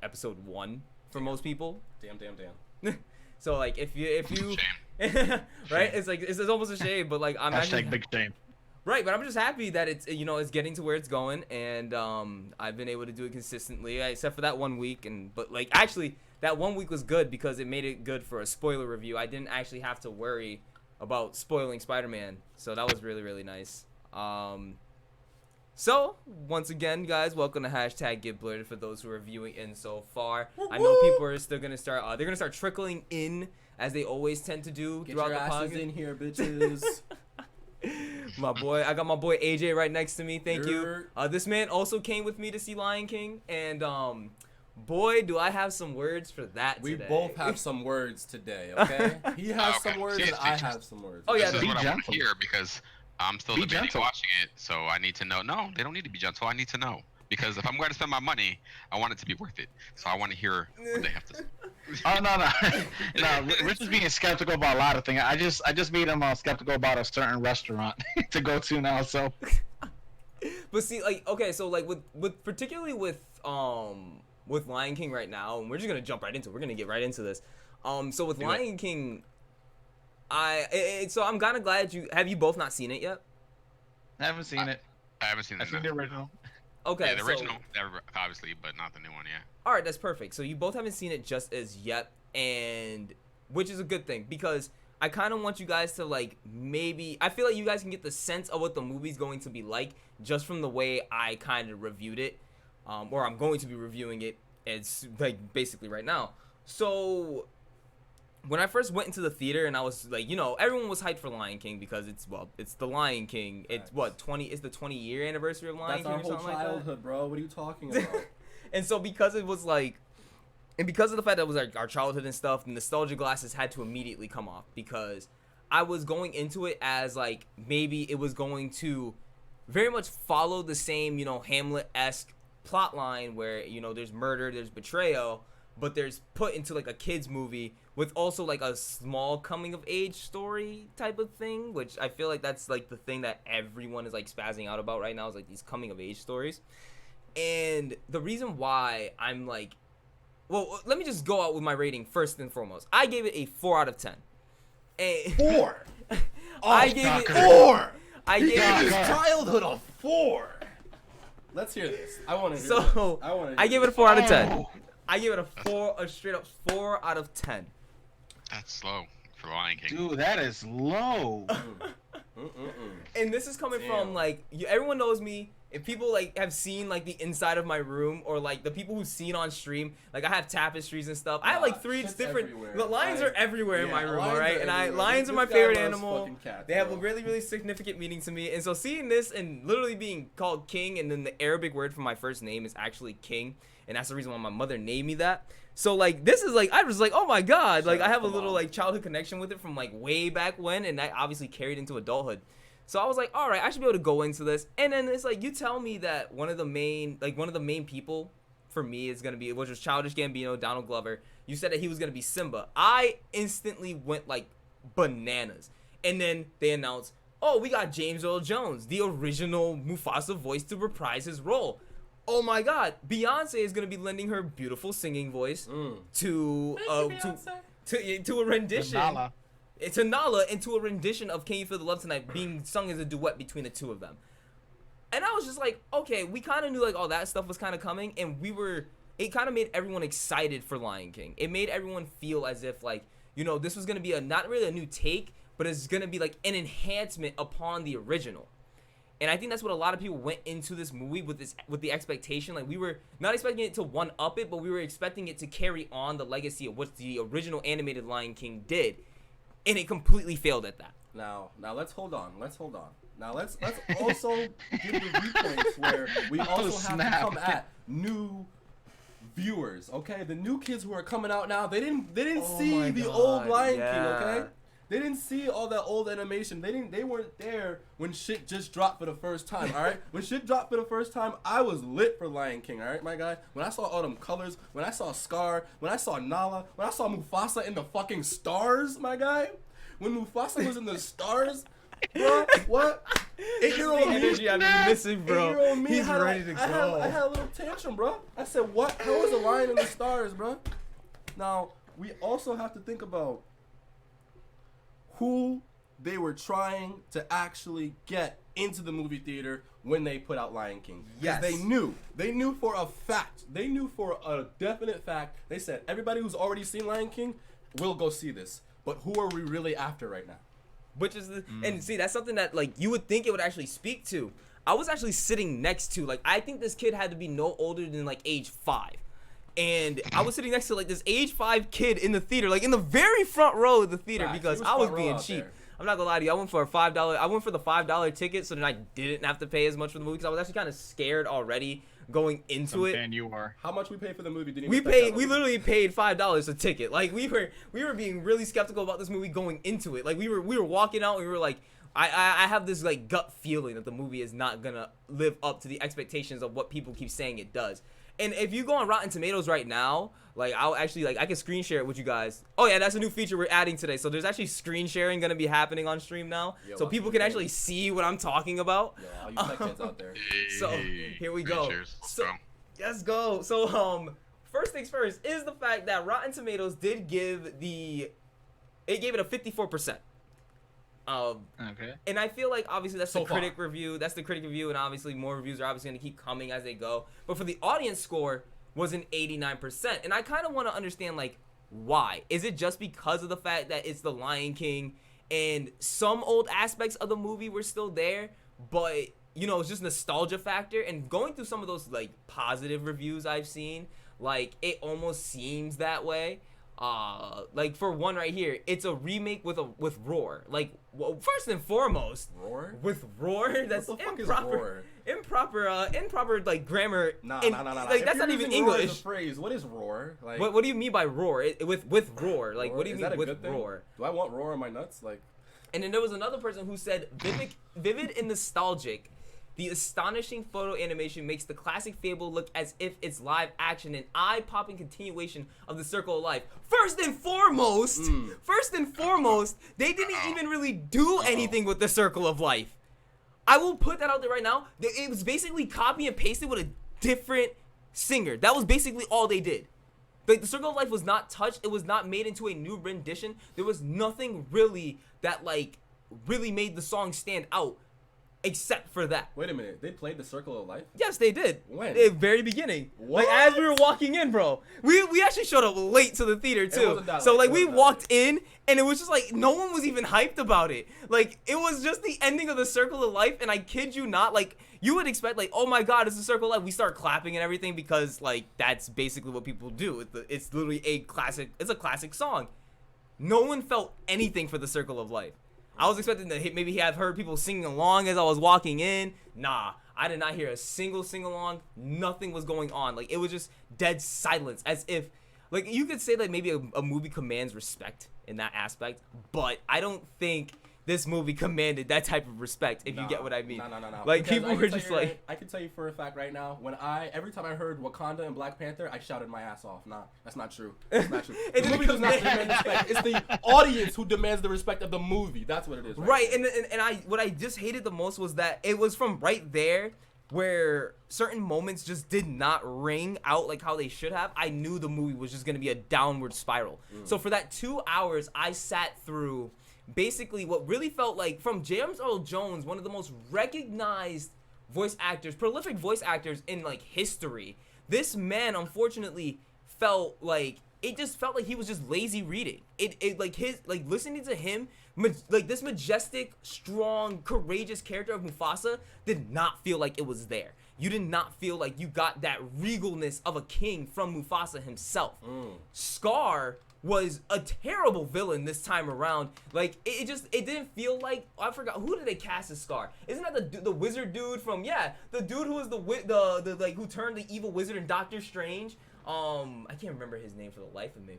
episode 1 for most people. Damn. So like if you Shame. right, it's like it's almost a shame, but like I'm actually Big shame. right, but I'm just happy that it's it's getting to where it's going, and I've been able to do it consistently, except for that 1 week, but like actually that 1 week was good because it made it good for a spoiler review. I didn't actually have to worry about spoiling Spider-Man, so that was really, really nice. So once again, guys, welcome to #GetBlerded for those who are viewing in so far. I know people are still gonna start. They're gonna start trickling in as they always tend to do Get throughout your the asses podcast. in here, bitches. I got my boy AJ right next to me. Thank you. Yerp. This man also came with me to see Lion King, and boy, do I have some words for that We today. both have some words today, okay? He has Okay. some words See, and I just- have some words. Oh, yeah, This is be what I want gentle. to hear because I'm still Be debating gentle. watching it, so I need to know. No, they don't need to be gentle. I need to know because if I'm going to spend my money, I want it to be worth it. So I want to hear what they have to say. Oh no. Rich is being skeptical about a lot of things. I just made him skeptical about a certain restaurant to go to now. So But see, like, okay, so like with particularly with Lion King right now, and we're just gonna jump right into it. We're gonna get right into this. So with Lion King, so I'm kind of glad you both not seen it yet? I haven't seen it. I haven't seen I've seen the original. Okay, Yeah, the so- original, obviously, but not the new one. Yeah. All right, that's perfect. So you both haven't seen it just as yet, and which is a good thing because I kind of want you guys to like I feel like you guys can get the sense of what the movie's going to be like just from the way I kind of reviewed it, or I'm going to be reviewing it. It's like basically right now. So when I first went into the theater and I was like, everyone was hyped for Lion King because it's the Lion King. It's what it's the 20-year anniversary of Lion That's King our or whole something like that. childhood, bro. What are you talking about? And so because it was like, and because of the fact that it was our childhood and stuff, the nostalgia glasses had to immediately come off because I was going into it as like maybe it was going to very much follow the same, Hamlet-esque plot line where, there's murder, there's betrayal, but there's put into like a kid's movie with also like a small coming of age story type of thing, which I feel like that's like the thing that everyone is like spazzing out about right now is like these coming of age stories. And the reason why I'm like, well, let me just go out with my rating first and foremost. I gave it a 4 out of 10. 4. I gave it 4. I gave His it childhood a 4. Let's hear this. I want to hear so this. I gave it a 4 out of 10. Oh. I gave it a straight up 4 out of 10. That's slow for Lion King. Dude, that is low. And this is coming from Damn. like everyone knows me. If people like have seen like the inside of my room or like the people who've seen on stream, like I have tapestries and stuff. I have like 3 shit's different. everywhere. The lions are everywhere in Yeah, my room, lions alright? are And everywhere. lions are my This guy favorite loves animal. fucking cats, They have a bro. really, really significant meaning to me. And so seeing this and literally being called king, and then the Arabic word for my first name is actually king, and that's the reason why my mother named me that. So like this is like I was like, oh my god, like I have a little like childhood connection with it from like way back when, and that obviously carried into adulthood. So I was like, all right, I should be able to go into this. And then it's like you tell me that one of the main people for me is gonna be, which was Childish Gambino, Donald Glover. You said that he was gonna be Simba. I instantly went like bananas. And then they announced, oh, we got James Earl Jones, the original Mufasa voice, to reprise his role. Oh my God, Beyonce is gonna be lending her beautiful singing voice to a rendition. Nala. To Nala, into a rendition of Can You Feel the Love Tonight being sung as a duet between the two of them. And I was just like, okay, we kind of knew like all that stuff was kind of coming, and it kind of made everyone excited for Lion King. It made everyone feel as if like, this was going to be not really a new take, but it's going to be like an enhancement upon the original. And I think that's what a lot of people went into this movie with the expectation. Like we were not expecting it to one up it, but we were expecting it to carry on the legacy of what the original animated Lion King did. And it completely failed at that. Now let's hold on. Now let's also give the viewpoints where we also have to come at new viewers. Okay, the new kids who are coming out now, they didn't Oh see my the God, old Lion King. yeah. Okay, they didn't see all that old animation. They weren't there when shit just dropped for the first time. All right, when shit dropped for the first time, I was lit for Lion King. All right, my guy. When I saw all them colors, when I saw Scar, when I saw Nala, when I saw Mufasa in the fucking stars, my guy. When Mufasa was in the stars, Bro, what? This is the 8-year-old me. energy I've been missing, bro. 8-year-old me He's had ready to go. I had a little tantrum, bro. I said, what? How is a lion in the stars, bro? Now, we also have to think about who they were trying to actually get into the movie theater when they put out Lion King. Yes. They knew for a fact. They knew for a definite fact. They said, everybody who's already seen Lion King will go see this. But who are we really after right now? Which is the and see, that's something that like you would think it would actually speak to. I was actually sitting next to, like, I think this kid had to be no older than like age 5. And I was sitting next to like this age 5 kid in the theater, like in the very front row of the theater, Facts. because He was I was front row being out cheap. there. I'm not gonna lie to you. I went for the $5 ticket, so then I didn't have to pay as much for the movie because I was actually kind of scared already going into it. And you are. How much we paid for the movie? Didn't We even expect that we movie. literally paid $5 a ticket. Like we were being really skeptical about this movie going into it. Like we were walking out and we were like, I have this like gut feeling that the movie is not gonna live up to the expectations of what people keep saying it does. And if you go on Rotten Tomatoes right now, like I'll actually like I can screen share it with you guys. Oh yeah, that's a new feature we're adding today. So there's actually screen sharing gonna be happening on stream now, Yo, so watch people this can game. actually see what I'm talking about. Yo, all you tech kids out there. So, Hey, here we great go. cheers. Let's So- go. Let's go. So first things first is the fact that Rotten Tomatoes did give it a 54%. Okay. And I feel like obviously that's So the critic far. review. That's the critic review, and obviously more reviews are obviously going to keep coming as they go. But for the audience score was an 89%, and I kind of want to understand like why. Is it just because of the fact that it's the Lion King and some old aspects of the movie were still there, but you know it's just nostalgia factor? And going through some of those like positive reviews I've seen, like it almost seems that way. Like for one right here, it's a remake with Roar. Like, well, first and foremost, Roar? with Roar, that's the fuck is improper, improper like grammar. Nah. Like If that's you're not even using roar as a English. phrase. What is roar? Like, What do you mean by roar? With roar, like roar? what do you Is mean that a with good thing? roar? Do I want roar on my nuts? Like, And then there was another person who said, vivid and nostalgic. The astonishing photo animation makes the classic fable look as if it's live action, an eye-popping continuation of the Circle of Life. First and foremost, they didn't even really do anything with the Circle of Life. I will put that out there right now. It was basically copy and pasted with a different singer. That was basically all they did. Like the Circle of Life was not touched. It was not made into a new rendition. There was nothing really that like really made the song stand out. Except for that. wait a minute. They played the Circle of Life? Yes, they did. When? At the very beginning. What? Like as we were walking in, bro. We actually showed up late to the theater too. wasn't that So late. like It we wasn't that walked in and it was just like no one was even hyped about it. Like it was just the ending of the Circle of Life, and I kid you not, like you would expect like, oh my god, it's the Circle of Life. We start clapping and everything because like that's basically what people do. It's literally a classic. It's a classic song. No one felt anything for the Circle of Life. I was expecting to maybe have heard people singing along as I was walking in. Nah, I did not hear a single sing-along. Nothing was going on. Like, it was just dead silence, as if, like, you could say that maybe a movie commands respect in that aspect, but I don't think this movie commanded that type of respect, if you get what I mean. No. Like, Because people I were can tell just you like... I can tell you for a fact right now, every time I heard Wakanda and Black Panther, I shouted my ass off. Nah, that's not true. That's not true. It The movie does not demand respect. It's the audience who demands the respect of the movie. That's what it is. Right, and what I just hated the most was that it was from right there where certain moments just did not ring out like how they should have. I knew the movie was just going to be a downward spiral. So for that 2 hours, I sat through basically what really felt like, from James Earl Jones, one of the most recognized voice actors, prolific voice actors in like history. This man unfortunately felt like, it just felt like he was just lazy reading. It like his, like listening to him, like this majestic, strong, courageous character of Mufasa did not feel like it was there. You did not feel like you got that regalness of a king from Mufasa himself. Scar was a terrible villain this time around. Like it didn't feel like, I forgot, who did they cast as Scar? Isn't that the wizard dude from, the dude who was the like who turned the evil wizard in Doctor Strange? I can't remember his name for the life of me.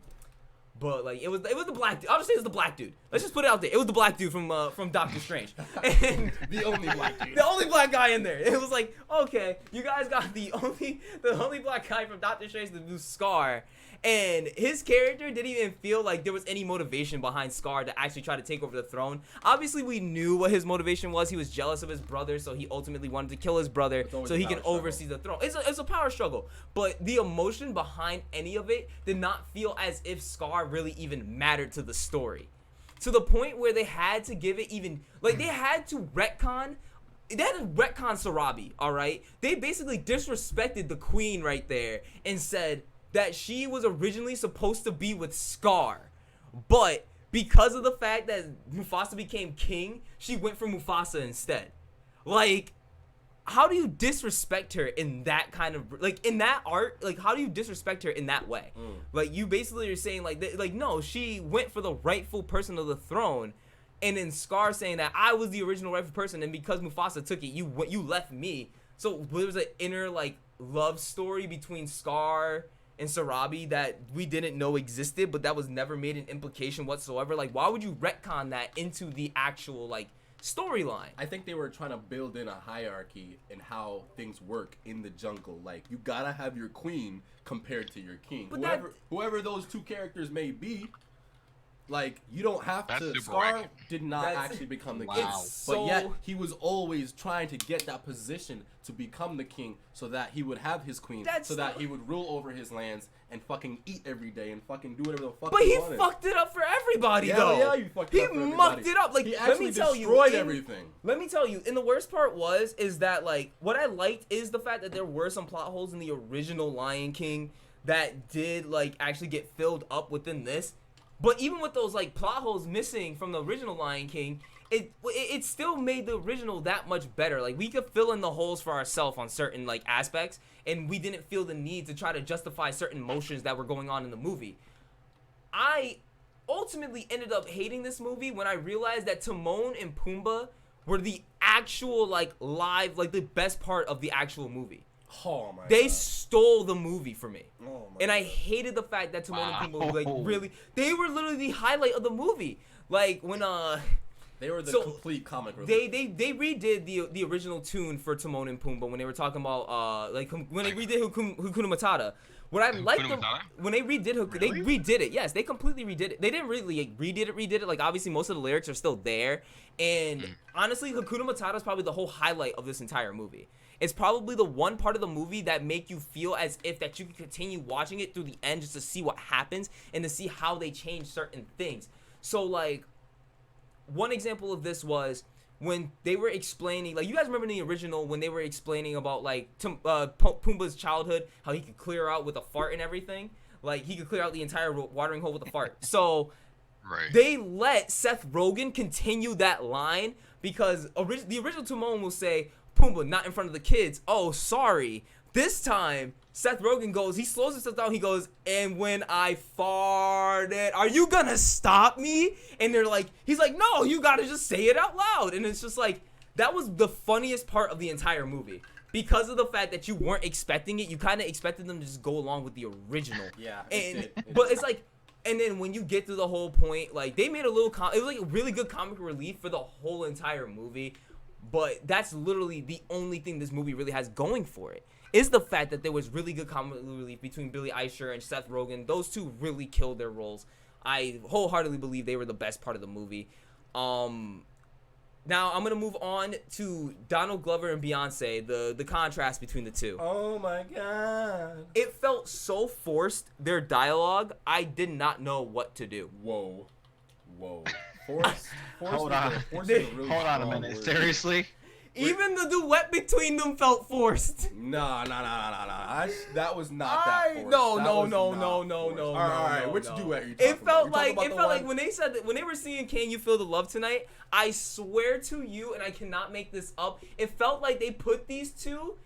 But like it was the black dude. I'll just say it's the black dude. Let's just put it out there. It was the black dude from Doctor Strange. And The only black dude. the only black guy in there. It was like, okay, you guys got the only black guy from Doctor Strange to do Scar. And his character didn't even feel like there was any motivation behind Scar to actually try to take over the throne. Obviously, we knew what his motivation was. He was jealous of his brother, so he ultimately wanted to kill his brother so he can oversee the throne. It's a power struggle. But the emotion behind any of it did not feel as if Scar really even mattered to the story. To the point where they had to give it even... Like, they had to retcon... They had to retcon Sarabi, alright? They basically disrespected the queen right there and said... that she was originally supposed to be with Scar, but because of the fact that Mufasa became king, she went for Mufasa instead. Like, how do you disrespect her in that kind of, like, in that art? Like, how do you disrespect her in that way? Like, you basically are saying, like, no, she went for the rightful person of the throne, and then Scar saying that I was the original rightful person, and because Mufasa took it, you left me. So there was an inner, like, love story between Scar and Sarabi that we didn't know existed, but that was never made an implication whatsoever. Like, why would you retcon that into the actual, like, storyline? I think they were trying to build in a hierarchy in how things work in the jungle. Like, you gotta have your queen compared to your king. But whoever those two characters may be, like, you don't have That's to. super Scar wacky. did not That's- actually become the Wow. king, It's but yet so- he was always trying to get that position to become the king, so that he would have his queen, That's so that so- he would rule over his lands and fucking eat every day and fucking do whatever the fuck. But he wanted. fucked it up for everybody, Yeah, though. yeah, you fucked it He up for everybody. mucked it up. Like, He let actually me tell you, destroyed everything. Let me tell you, and the worst part is that, like, what I liked is the fact that there were some plot holes in the original Lion King that did, like, actually get filled up within this. But even with those, like, plot holes missing from the original Lion King, it still made the original that much better. Like, we could fill in the holes for ourselves on certain, like, aspects, and we didn't feel the need to try to justify certain emotions that were going on in the movie. I ultimately ended up hating this movie when I realized that Timon and Pumbaa were the actual, like, live, like, the best part of the actual movie. Oh my They God. stole the movie for me. Oh my And I God. hated the fact that Timon and Pumbaa, like, Wow. really, they were literally the highlight of the movie. Like, when, They were the So, complete comic relief. they redid the original tune for Timon and Pumbaa when they were talking about, like, when they redid Hakuna Matata. What I liked them, Matata? when they redid they redid it. Yes, they completely redid it. They didn't really, like, redid it. Like, obviously, most of the lyrics are still there. And honestly, Hakuna Matata is probably the whole highlight of this entire movie. It's probably the one part of the movie that make you feel as if that you can continue watching it through the end just to see what happens and to see how they change certain things. So, like, one example of this was when they were explaining, like, you guys remember in the original when they were explaining about, like, Pumbaa's childhood, how he could clear out with a fart and everything. Like, he could clear out the entire watering hole with a fart. So Right. they let Seth Rogen continue that line because the original Timon will say, Pumbaa, not in front of the kids. Oh, sorry. This time, Seth Rogen goes, he slows himself down, he goes, and when I farted, are you gonna stop me? And they're like, he's like, no, you gotta just say it out loud. And it's just like, that was the funniest part of the entire movie. Because of the fact that you weren't expecting it, you kind of expected them to just go along with the original. Yeah, And, it but did. it's like, and then when you get through the whole point, like, they made a little, it was like a really good comic relief for the whole entire movie. But that's literally the only thing this movie really has going for it, is the fact that there was really good comic relief between Billy Eicher and Seth Rogen. Those two really killed their roles. I wholeheartedly believe they were the best part of the movie. Now I'm gonna move on to Donald Glover and Beyonce, the contrast between the two. Oh my God. It felt so forced, their dialogue, I did not know what to do. Whoa. Forced. Hold on. Forced is a really Hold on a strong minute. word. Seriously? Even the duet between them felt forced. Nah. That was not that forced. No. That was not forced. All right. no, Which no. duet are you talking It felt about? You like talking about the one- when they said that, when they were singing "Can You Feel the Love Tonight." I swear to you, and I cannot make this up. It felt like they put these two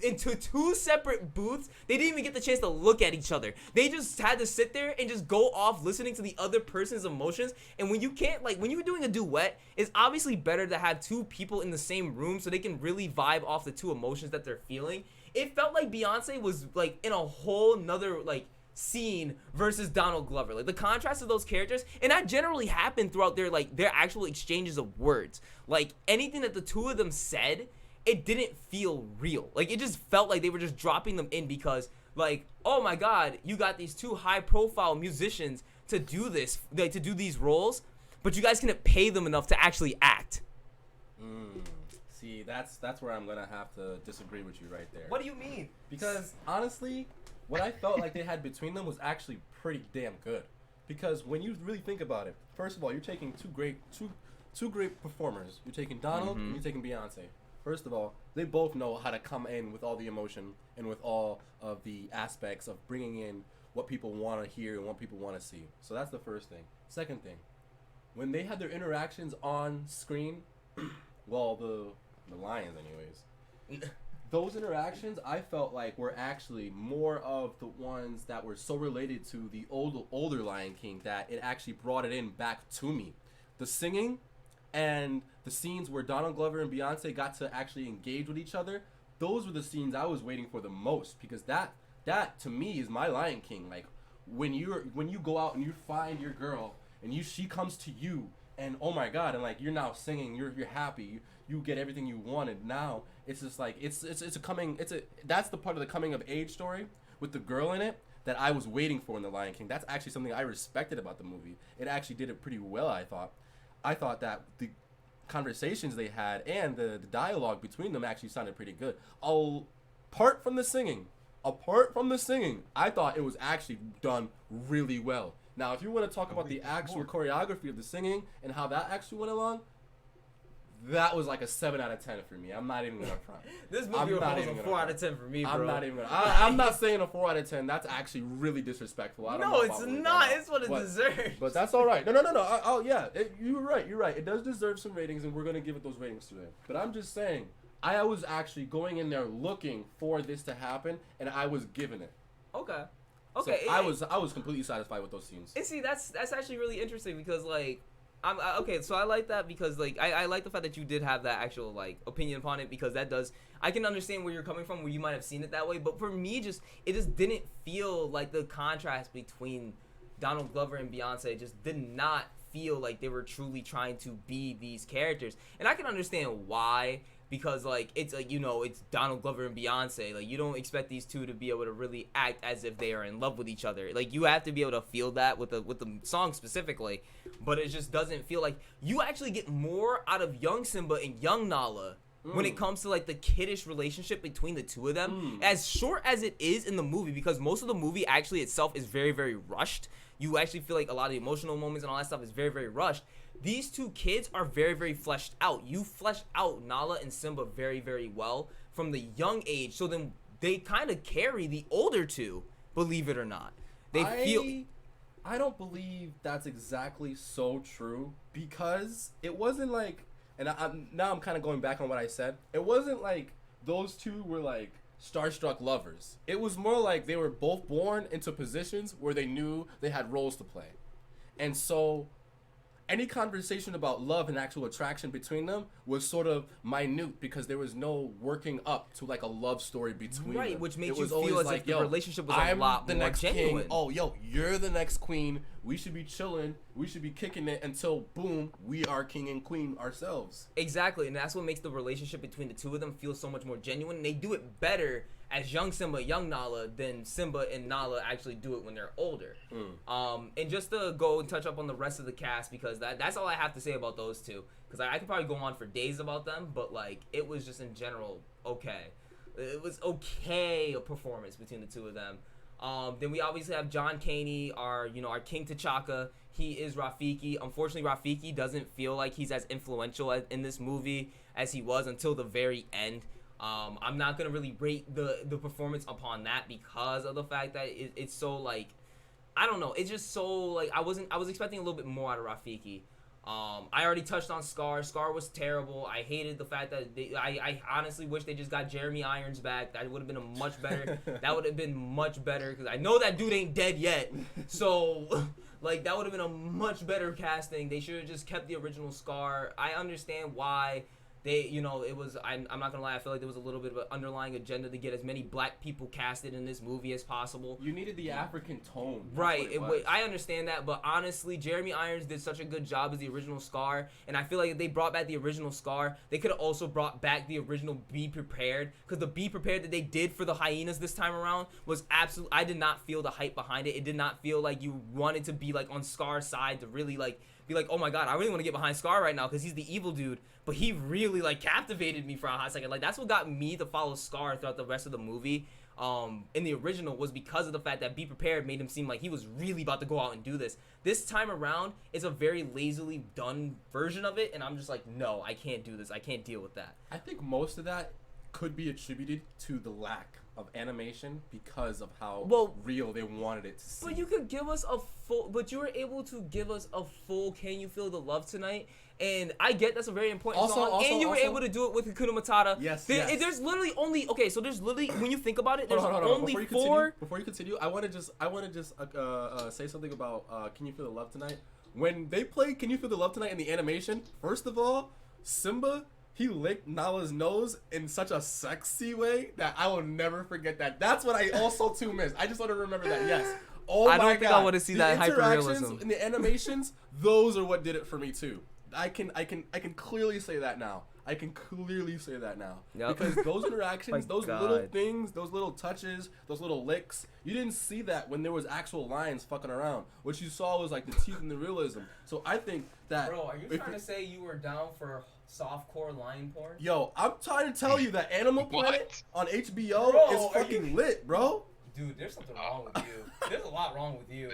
into two separate booths. They didn't even get the chance to look at each other. They just had to sit there and just go off listening to the other person's emotions. And when you can't, like, when you're doing a duet, it's obviously better to have two people in the same room so they can really vibe off the two emotions that they're feeling. It felt like Beyonce was, like, in a whole nother, like, scene versus Donald Glover. Like the contrast of those characters, and that generally happened throughout their actual exchanges of words. Like anything that the two of them said, it didn't feel real. Like it just felt like they were just dropping them in because like, oh my god, you got these two high profile musicians to do this, like to do these roles, but you guys couldn't pay them enough to actually act. See, that's where I'm gonna have to disagree with you right there. What do you mean? Because honestly, what I felt like they had between them was actually pretty damn good. Because when you really think about it, first of all, you're taking two great performers. You're taking Donald and you're taking Beyonce. First of all, they both know how to come in with all the emotion and with all of the aspects of bringing in what people want to hear and what people want to see. So that's the first thing. Second thing, when they had their interactions on screen, well, the Lions anyways, those interactions I felt like were actually more of the ones that were so related to the older Lion King that it actually brought it in back to me. The singing and the scenes where Donald Glover and Beyonce got to actually engage with each other, those were the scenes I was waiting for the most, because that to me is my Lion King. Like when you go out and you find your girl and she comes to you and oh my god, and like you're now singing, you're happy, you get everything you wanted. Now it's just like that's the part of the coming of age story with the girl in it that I was waiting for in the Lion King. That's actually something I respected about the movie. It actually did it pretty well, I thought that the conversations they had and the dialogue between them actually sounded pretty good. Apart from the singing, I thought it was actually done really well. Now, if you want to talk about the actual choreography of the singing and how that actually went along, that was like a 7 out of 10 for me. I'm not even gonna front. This movie was a 4 out of 10 for me, bro. I'm not even gonna. I'm not saying a 4 out of 10. That's actually really disrespectful. I don't know it's not. It's what it deserves. But that's all right. No. Yeah, you're right. It does deserve some ratings, and we're gonna give it those ratings today. But I'm just saying, I was actually going in there looking for this to happen, and I was given it. Okay. So I was completely satisfied with those scenes. And see, that's actually really interesting because like. So I like that because like I like the fact that you did have that actual like opinion upon it, because I can understand where you're coming from, where you might have seen it that way, but for me it just didn't feel like the contrast between Donald Glover and Beyonce just did not feel like they were truly trying to be these characters. And I can understand why, because like it's like, you know, it's Donald Glover and Beyonce. Like you don't expect these two to be able to really act as if they are in love with each other. Like you have to be able to feel that with the song specifically, but it just doesn't feel like you actually get more out of young Simba and young Nala when it comes to like the kiddish relationship between the two of them. As short as it is in the movie, because most of the movie actually itself is very, very rushed. You actually feel like a lot of the emotional moments and all that stuff is very, very rushed. These two kids are very, very fleshed out. You flesh out Nala and Simba very, very well from the young age. So then they kind of carry the older two, believe it or not. I don't believe that's exactly so true, because it wasn't like, and now I'm kind of going back on what I said. It wasn't like those two were like starstruck lovers. It was more like they were both born into positions where they knew they had roles to play. And so any conversation about love and actual attraction between them was sort of minute, because there was no working up to like a love story between them. Right, which made you feel as if the relationship was a lot more genuine. King. Oh, yo, you're the next queen. We should be chilling. We should be kicking it until, boom, we are king and queen ourselves. Exactly, and that's what makes the relationship between the two of them feel so much more genuine. And they do it better as young Simba, young Nala, than Simba and Nala actually do it when they're older. And just to go and touch up on the rest of the cast, because that's all I have to say about those two. Because I could probably go on for days about them, but like it was just in general okay. It was okay a performance between the two of them. Then we obviously have John Caney, our King T'Chaka. He is Rafiki. Unfortunately, Rafiki doesn't feel like he's as influential in this movie as he was until the very end. I'm not gonna really rate the performance upon that, because of the fact that it's so like, I don't know, it's just so like I was expecting a little bit more out of Rafiki. I already touched on Scar. Scar was terrible. I hated the fact that I honestly wish they just got Jeremy Irons back. That would have been a much better. That would have been much better, because I know that dude ain't dead yet. So like that would have been a much better casting. They should have just kept the original Scar. I understand why They, it was. I'm not gonna lie. I feel like there was a little bit of an underlying agenda to get as many black people casted in this movie as possible. You needed the African tone. Right. I understand that, but honestly, Jeremy Irons did such a good job as the original Scar, and I feel like if they brought back the original Scar, they could have also brought back the original Be Prepared, because the Be Prepared that they did for the hyenas this time around was absolute. I did not feel the hype behind it. It did not feel like you wanted to be like on Scar's side to really like be like, oh my god, I really want to get behind Scar right now because he's the evil dude. But he really like captivated me for a hot second. Like that's what got me to follow Scar throughout the rest of the movie. In the original was because of the fact that Be Prepared made him seem like he was really about to go out and do this. This time around, it's a very lazily done version of it, and I'm just like, no, I can't do this. I can't deal with that. I think most of that could be attributed to the lack of animation because of how real they wanted it to seem. But you could give us a full, but you were able to give us a full Can You Feel the Love Tonight? And I get that's a very important song. And you were able to do it with Hakuna Matata. Yes, There's literally only, so there's literally, when you think about it, there's hold on. only four. Before you continue, I want to just say something about Can You Feel the Love Tonight? When they play Can You Feel the Love Tonight in the animation, first of all, Simba, he licked Nala's nose in such a sexy way that I will never forget that. That's what I also too miss. I just want to remember that. Yes. Oh my god. I don't think I want to see that hyper-realism. In the animations, those are what did it for me too. I can clearly say that now. Yep. Because those interactions, those little things, those little touches, those little licks, you didn't see that when there was actual lions fucking around. What you saw was like the teeth and the realism. So I think that. Bro, are you trying to say you were down for softcore lion porn? Yo, I'm trying to tell you that Animal Planet on HBO is fucking lit, bro. Dude, there's something wrong with you. There's a lot wrong with you.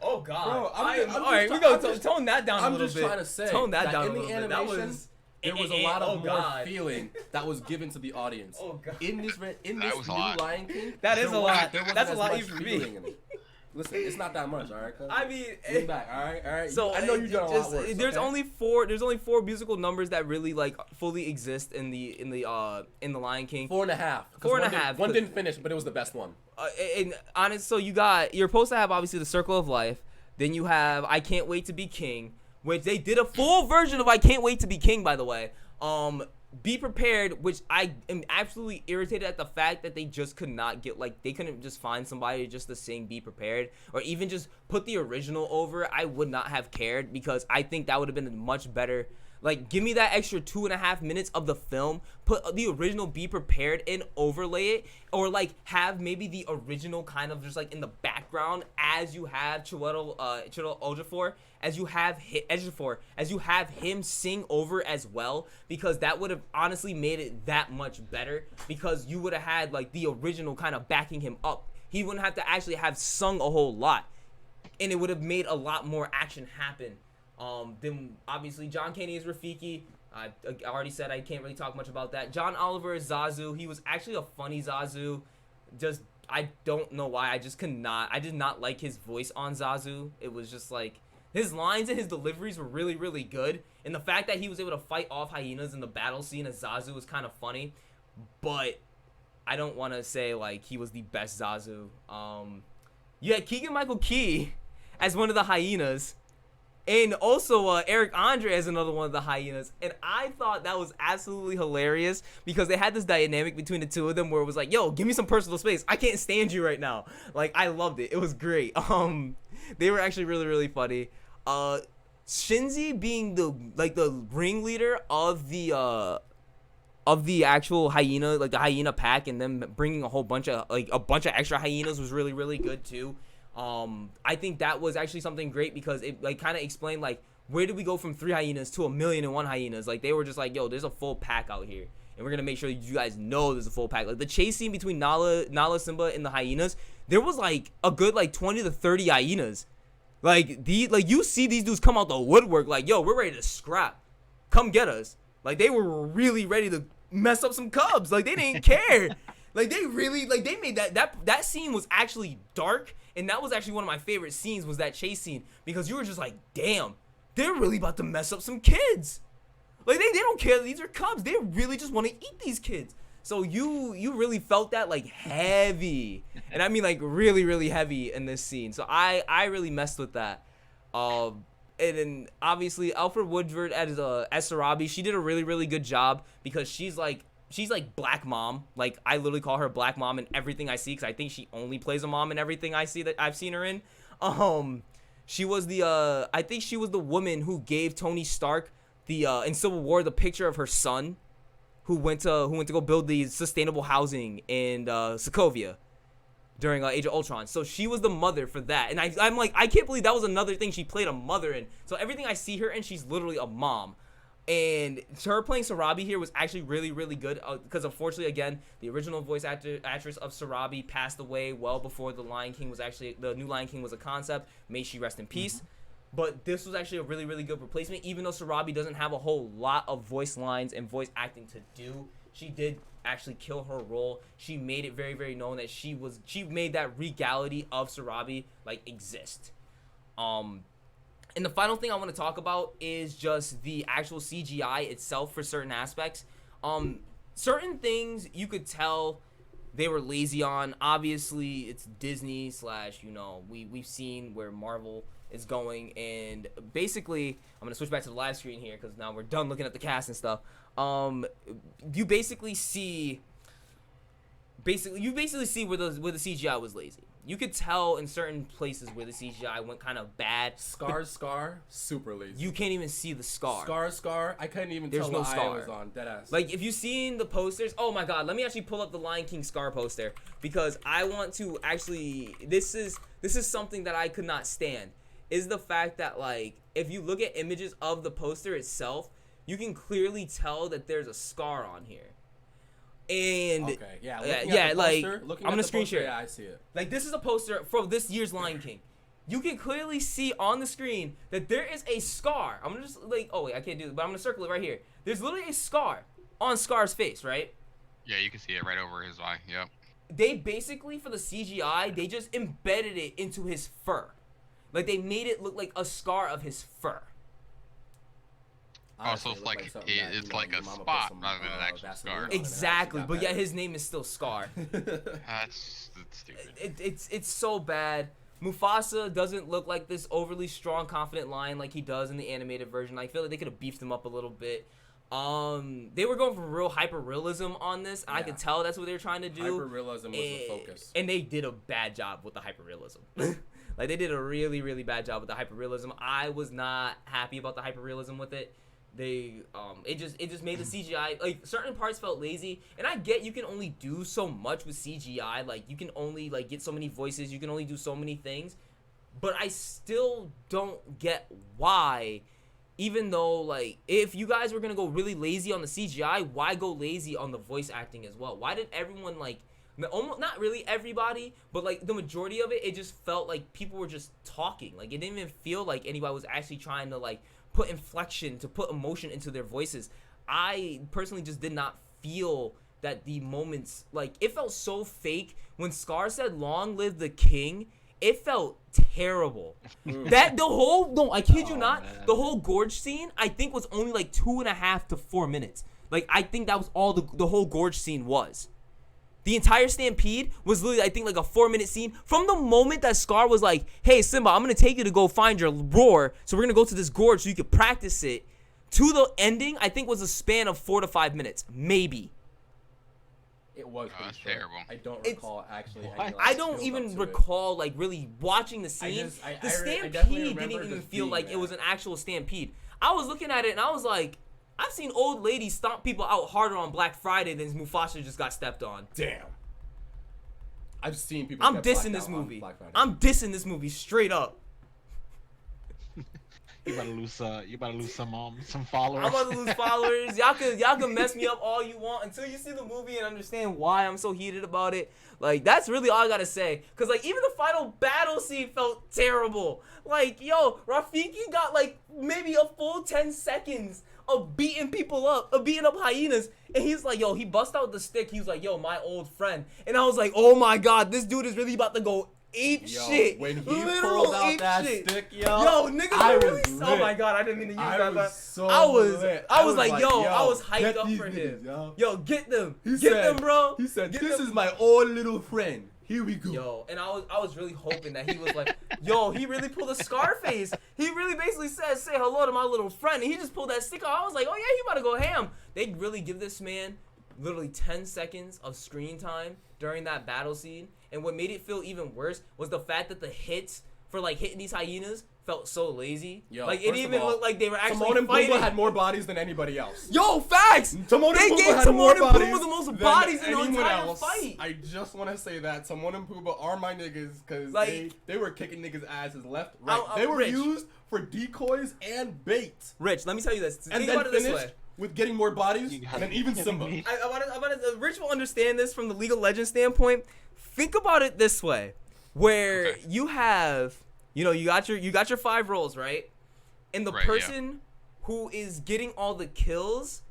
Oh God! Bro, alright, we go tone that down a little bit. I'm just trying to say tone that down in a little the bit. Animation, there was a lot of more feeling that was given to the audience. Oh God! In this new Lion King, that is a lot. That's a lot even for me. Listen, it's not that much, all right? I mean, lean back, all right. So I know you've done a lot worse. There's only four musical numbers that really like fully exist in the Lion King. 4.5. 4.5. One didn't finish, but it was the best one. And honest, so you're supposed to have obviously the Circle of Life. Then you have I Can't Wait to Be King, which they did a full version of I Can't Wait to Be King, by the way. Be Prepared, which I am absolutely irritated at the fact that they just could not get, like, they couldn't just find somebody just to sing Be Prepared, or even just put the original over. I would not have cared, because I think that would have been much better. Like, give me that extra 2.5 minutes of the film, put the original Be Prepared and overlay it, or like have maybe the original kind of just like in the background as you have Chiwetel Ejiofor, as you have him sing over as well, because that would have honestly made it that much better, because you would have had like the original kind of backing him up. He wouldn't have to actually have sung a whole lot, and it would have made a lot more action happen. Then obviously John Candy is Rafiki. I already said I can't really talk much about that. John Oliver is Zazu. He was actually a funny Zazu. I don't know why. I did not like his voice on Zazu. It was just like his lines and his deliveries were really, really good. And the fact that he was able to fight off hyenas in the battle scene as Zazu was kind of funny. But I don't want to say like he was the best Zazu. You had Keegan-Michael Key as one of the hyenas. And also Eric Andre as another one of the hyenas. And I thought that was absolutely hilarious, because they had this dynamic between the two of them where it was like, yo, give me some personal space. I can't stand you right now. Like, I loved it. It was great. They were actually really, really funny. Shinzi being the ringleader of the actual hyena, like the hyena pack, and them bringing a bunch of extra hyenas was really, really good too. I think that was actually something great, because it like kind of explained like where did we go from 3 hyenas to 1,000,001 hyenas. Like they were just like, yo, there's a full pack out here, and we're gonna make sure you guys know there's a full pack. Like the chase scene between Nala, Simba, and the hyenas, there was like a good like 20 to 30 hyenas. Like you see these dudes come out the woodwork like, yo, we're ready to scrap, come get us. Like they were really ready to mess up some cubs. Like they didn't care. Like they really, like they made that scene was actually dark. And that was actually one of my favorite scenes, was that chase scene, because you were just like, damn, they're really about to mess up some kids. Like they don't care, these are cubs. They really just want to eat these kids. So you really felt that like heavy. And I mean like really, really heavy in this scene. So I really messed with that. And then obviously Alfred Woodward as Sarabi, she did a really, really good job because she's like Black Mom. Like, I literally call her Black Mom in everything I see because I think she only plays a mom in everything I see that I've seen her in. She was the I think she was the woman who gave Tony Stark the in Civil War the picture of her son, who went to go build the sustainable housing in Sokovia during Age of Ultron. So she was the mother for that, and I'm like, I can't believe that was another thing she played a mother in. So everything I see her in, she's literally a mom. And her playing Sarabi here was actually really, really good because unfortunately, again, the original voice actress of Sarabi passed away well before the new Lion King was a concept. May she rest in peace. But this was actually a really, really good replacement. Even though Sarabi doesn't have a whole lot of voice lines and voice acting to do, she did actually kill her role. She made it very, very known that she made that regality of Sarabi like exist. And the final thing I want to talk about is just the actual CGI itself for certain aspects. Certain things you could tell they were lazy on. Obviously, it's Disney / we've seen where Marvel is going, and basically I'm gonna switch back to the live screen here because now we're done looking at the cast and stuff. You basically see where the CGI was lazy. You could tell in certain places where the CGI went kind of bad. Scar, super lazy. You can't even see the scar. Scar, I couldn't even There's tell no what eye scar. it was on. Deadass. Like, if you've seen the posters, oh my god, let me actually pull up the Lion King Scar poster because I want to actually, this is something that I could not stand, is the fact that, like, if you look at images of the poster itself, you can clearly tell that there's a scar on here. And okay, yeah, I'm gonna screen share. Yeah, I see it. Like, this is a poster for this year's Lion King. You can clearly see on the screen that there is a scar. I'm gonna just like, oh wait, I can't do it, but I'm gonna circle it right here. There's literally a scar on Scar's face, right? Yeah, you can see it right over his eye. Yep. They basically, for the CGI, they just embedded it into his fur. Like, they made it look like a scar of his fur. Also, it's like a spot rather than an actual scar. Exactly, but yet his name is still Scar. That's stupid. It's so bad. Mufasa doesn't look like this overly strong, confident lion like he does in the animated version. I feel like they could have beefed him up a little bit. They were going for real hyper-realism on this, and I could tell that's what they were trying to do. Hyper-realism was the focus. And they did a bad job with the hyper-realism. Like, they did a really, really bad job with the hyper-realism. I was not happy about the hyper-realism with it. It just made the CGI, like, certain parts felt lazy, and I get you can only do so much with CGI, like, you can only, like, get so many voices, you can only do so many things, but I still don't get why, even though, like, if you guys were gonna go really lazy on the CGI, why go lazy on the voice acting as well? Why did everyone, like, almost, not really everybody, but, like, the majority of it just felt like people were just talking, like, it didn't even feel like anybody was actually trying to, like, put inflection, to put emotion into their voices. I personally just did not feel that the moments, like, it felt so fake. When Scar said, "Long live the king," it felt terrible. I kid you not, man. The whole gorge scene, I think, was only like 2.5 to 4 minutes. Like, I think that was all the whole gorge scene was. The entire stampede was literally, I think, like a 4-minute scene. From the moment that Scar was like, "Hey, Simba, I'm going to take you to go find your roar, so we're going to go to this gorge so you can practice it," to the ending, I think was a span of 4 to 5 minutes. Maybe. It was that's terrible. I don't recall, actually. I don't even recall, like, really watching the scene. The stampede didn't even feel like it was an actual stampede. I was looking at it, and I was like, I've seen old ladies stomp people out harder on Black Friday than Mufasa just got stepped on. Damn. I've seen people. I'm dissing this movie. I'm dissing this movie straight up. You about to lose some followers. I'm about to lose followers. Y'all can mess me up all you want until you see the movie and understand why I'm so heated about it. Like, that's really all I gotta say. Cause, like, even the final battle scene felt terrible. Like, yo, Rafiki got like maybe a full 10 seconds of beating people up, of beating up hyenas, and he's like, yo, he bust out the stick. He was like, "Yo, my old friend," and I was like, oh my god, this dude is really about to go ape shit. When he pulled out that stick, niggas were really. Oh my god, I didn't mean to use that. I was like, yo, I was hyped up for him. Yo, get them, get them, bro. He said, "This is my old little friend." Here we go. Yo, and I was really hoping that he was like, yo, he really pulled a Scarface. He really basically said, say hello to my little friend. And he just pulled that sticker. I was like, oh, yeah, he about to go ham. They really give this man literally 10 seconds of screen time during that battle scene. And what made it feel even worse was the fact that the hits for, like, hitting these hyenas felt so lazy. Yo, like, it even looked like they were actually Timon and fighting. Pumbaa had more bodies than anybody else. Yo, facts! Timon They and gave Pumbaa had Timon more and bodies Pumbaa the most than bodies in the anyone entire else. fight. I just want to say that Timon and Pumbaa are my niggas because Like, they were kicking niggas' asses left, right. I'm They were Rich. used for decoys and bait. Rich, let me tell you this. And Think then about it this finished way. with getting more bodies than even Simba. Rich will understand this from the League of Legends standpoint. Think about it this way, where you have, you got your 5 roles, right? And the person who is getting all the kills,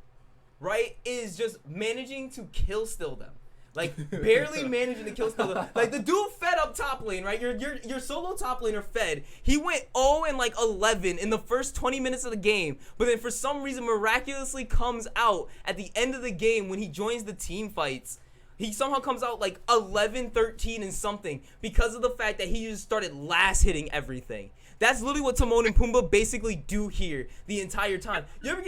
right, is just managing to kill still them. Like, barely managing to kill still them. Like, the dude fed up top lane, right? Your solo top laner fed. He went 0 and, 11 in the first 20 minutes of the game. But then for some reason, miraculously comes out at the end of the game when he joins the team fights. He somehow comes out, 11, 13 and something because of the fact that he just started last hitting everything. That's literally what Timon and Pumbaa basically do here the entire time. You ever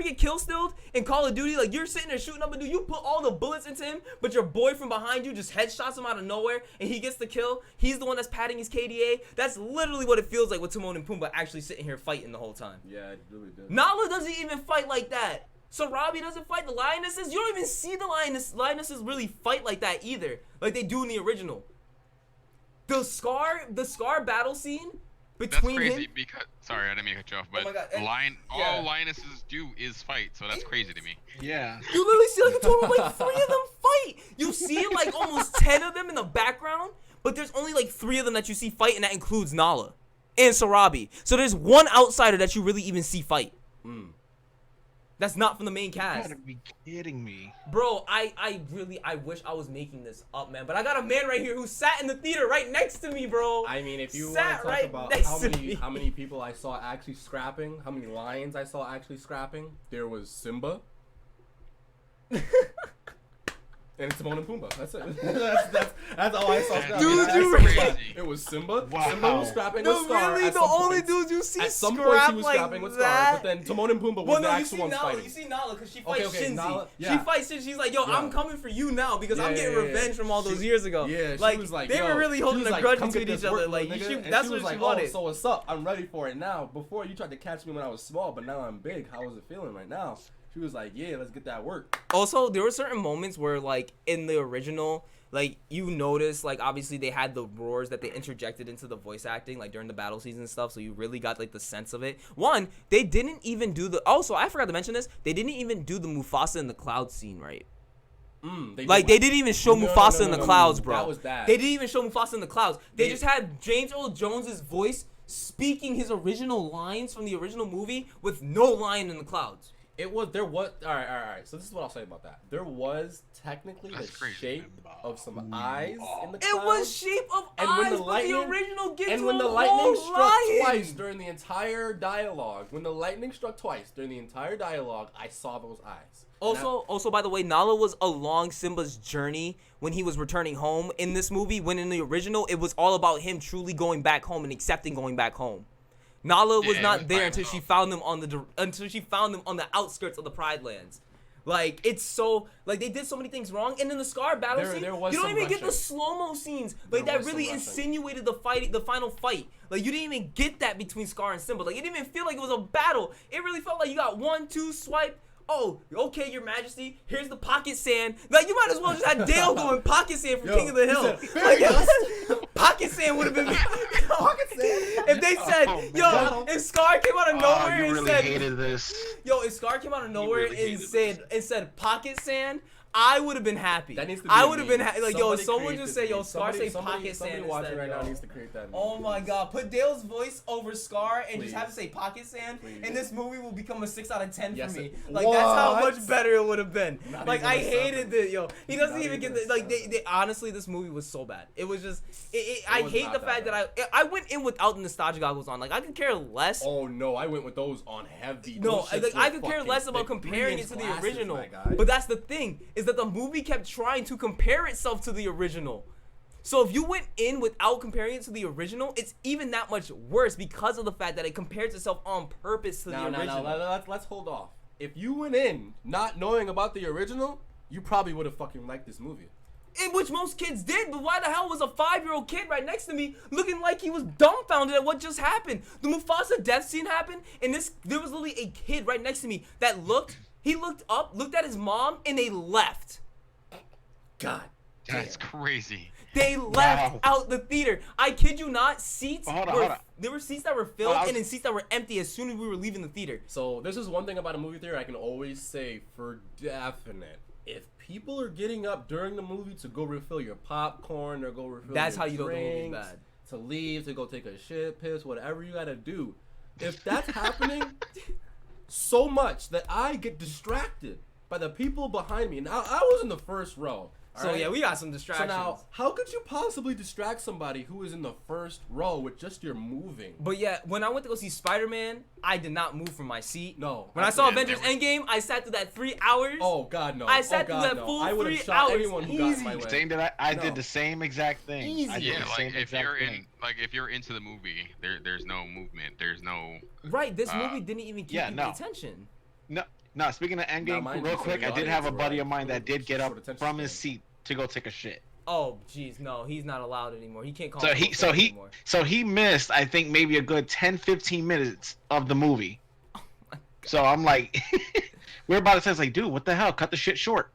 get kill stilled in Call of Duty? Like, you're sitting there shooting up a dude, you put all the bullets into him, but your boy from behind you just headshots him out of nowhere, and he gets the kill. He's the one that's padding his KDA. That's literally what it feels like with Timon and Pumbaa actually sitting here fighting the whole time. Yeah, it really did. Nala doesn't even fight like that. Sarabi doesn't fight. The lionesses, you don't even see the lionesses really fight like that either, like they do in the original. The Scar battle scene between that's crazy him. because sorry, I didn't mean to cut you off, but Oh my God. all lionesses do is fight, so that's crazy to me. Yeah. You literally see a total of 3 of them fight. You see almost 10 of them in the background, but there's only 3 of them that you see fight, and that includes Nala and Sarabi. So there's one outsider that you really even see fight. That's not from the main You cast. gotta be kidding me. Bro, I wish I was making this up, man. But I got a man right here who sat in the theater right next to me, bro. I mean, if you want Sat to talk right about next to me. how many people I saw actually scrapping, how many lions I saw actually scrapping, there was Simba. And it's Timon and Pumbaa. That's it. that's all I saw. Dude, That's you crazy. It was Simba. Wow. Simba was scrapping with No, Scar. really, at the some only points. dudes you see At some points he scrap was like scrapping with that. Scar, but then Timon and Pumbaa was Well, the no, you actual see ones Nala. fighting. You see Nala because she fights Okay, Shinzi. Nala, She yeah. fights Shinzi. She's like, yo, Yeah. I'm coming for you now because I'm Yeah, getting yeah, yeah. revenge from all those She- years ago. Yeah, she like, was like, they yo, were really she holding was a like, grudge come between get each this other. work, Like, nigga. And that's she was what she like, wanted. oh, so what's up? I'm ready for it now. Before you tried to catch me when I was small, but now I'm big. How is it feeling right now? She was like, yeah, let's get that work. Also, there were certain moments where, in the original, you notice, obviously they had the roars that they interjected into the voice acting, during the battle season and stuff, so you really got, the sense of it. One, they didn't even do also, I forgot to mention this, they didn't even do the Mufasa in the cloud scene right. They didn't even show Mufasa in the clouds, bro. That was bad. They didn't even show Mufasa in the clouds. They just had James Earl Jones's voice speaking his original lines from the original movie with no lion in the clouds. All right. So this is what I'll say about that. There was technically That's the crazy, shape of some eyes in the clouds. It was shape of And eyes, when the but lightning- the original gets And when the a lightning whole struck lion. twice during the entire dialogue, I saw those eyes. Also, by the way, Nala was along Simba's journey when he was returning home in this movie. When in the original, it was all about him truly going back home and accepting going back home. Nala was Yeah, not it was there by until she himself. found them on the outskirts of the Pride Lands. It's so they did so many things wrong, and in the Scar battle scene, there was you don't some even get the rushing. slow-mo scenes There that was some really rushing. insinuated the final fight. You didn't even get that between Scar and Simba. It didn't even feel like it was a battle. It really felt like you got 1, 2 swipe. Oh, okay, Your Majesty. Here's the pocket sand. You might as well just have Dale going pocket sand from Yo, King of the he Hill. said, "Fairy dust." Pocket sand would have been. Pocket sand. If they said, Oh, yo, if Scar came out of nowhere you and really said, hated this. yo, if Scar came out of nowhere really and hated said pocket sand, I would have been happy. That needs to be I a would have meme. been someone just say, yo, Scar say pocket Somebody sand watching instead, right yo. now needs to create that meme. Oh my god, put Dale's voice over Scar and just Please. have to say pocket sand, Please. and this movie will become a 6 out of 10 Yes, for me. it- That's how What? much better it would have been. Not I even a hated seven. it, yo. He doesn't Not even get even the, a they honestly, this movie was so bad. It was just, I was hate not the that fact bad. that I went in without the nostalgia goggles on. I could care less. Oh no, I went with those on heavy. No, Those shits I were could care fucking less about thick. comparing it 3-inch to the glasses, original. my guy. But that's the thing, is that the movie kept trying to compare itself to the original. So if you went in without comparing it to the original, it's even that much worse because of the fact that it compares itself on purpose to the original. Let's hold off. If you went in not knowing about the original, you probably would have fucking liked this movie. In which most kids did, but why the hell was a 5-year-old kid right next to me looking like he was dumbfounded at what just happened? The Mufasa death scene happened, and there was literally a kid right next to me that he looked up, looked at his mom, and they left. God. That's crazy. They left out the theater. I kid you not, Hold on. There were seats that were filled and then seats that were empty as soon as we were leaving the theater. So this is one thing about a movie theater I can always say for definite. If people are getting up during the movie to go refill your popcorn or go refill That's your how you know the movie's drinks, bad. to leave, to go take a shit, piss, whatever you gotta do. If that's happening so much that I get distracted by the people behind me. Now, I was in the first row. So yeah, we got some distractions. So now, how could you possibly distract somebody who is in the first row with just your moving? But yeah, when I went to go see Spider-Man, I did not move from my seat. No. When I saw Avengers Endgame, I sat through that 3 hours. Oh God, no. I sat through that full 3 hours. Anyone who got in my way. Same that I did the same exact thing. Easy. I did Yeah, the like same if exact you're thing. if you're into the movie, there's no movement. There's no. Right, this movie didn't even keep people's attention. No, speaking of Endgame, mind real you, quick, the I did have a audience buddy were of mine that did get up short attention from his span. seat to go take a shit. Oh, jeez, no, he's not allowed anymore. He can't call. So he missed, I think, maybe a good 10-15 minutes of the movie. Oh my God. So I'm like, we're about to say, it's like, dude, what the hell? Cut the shit short.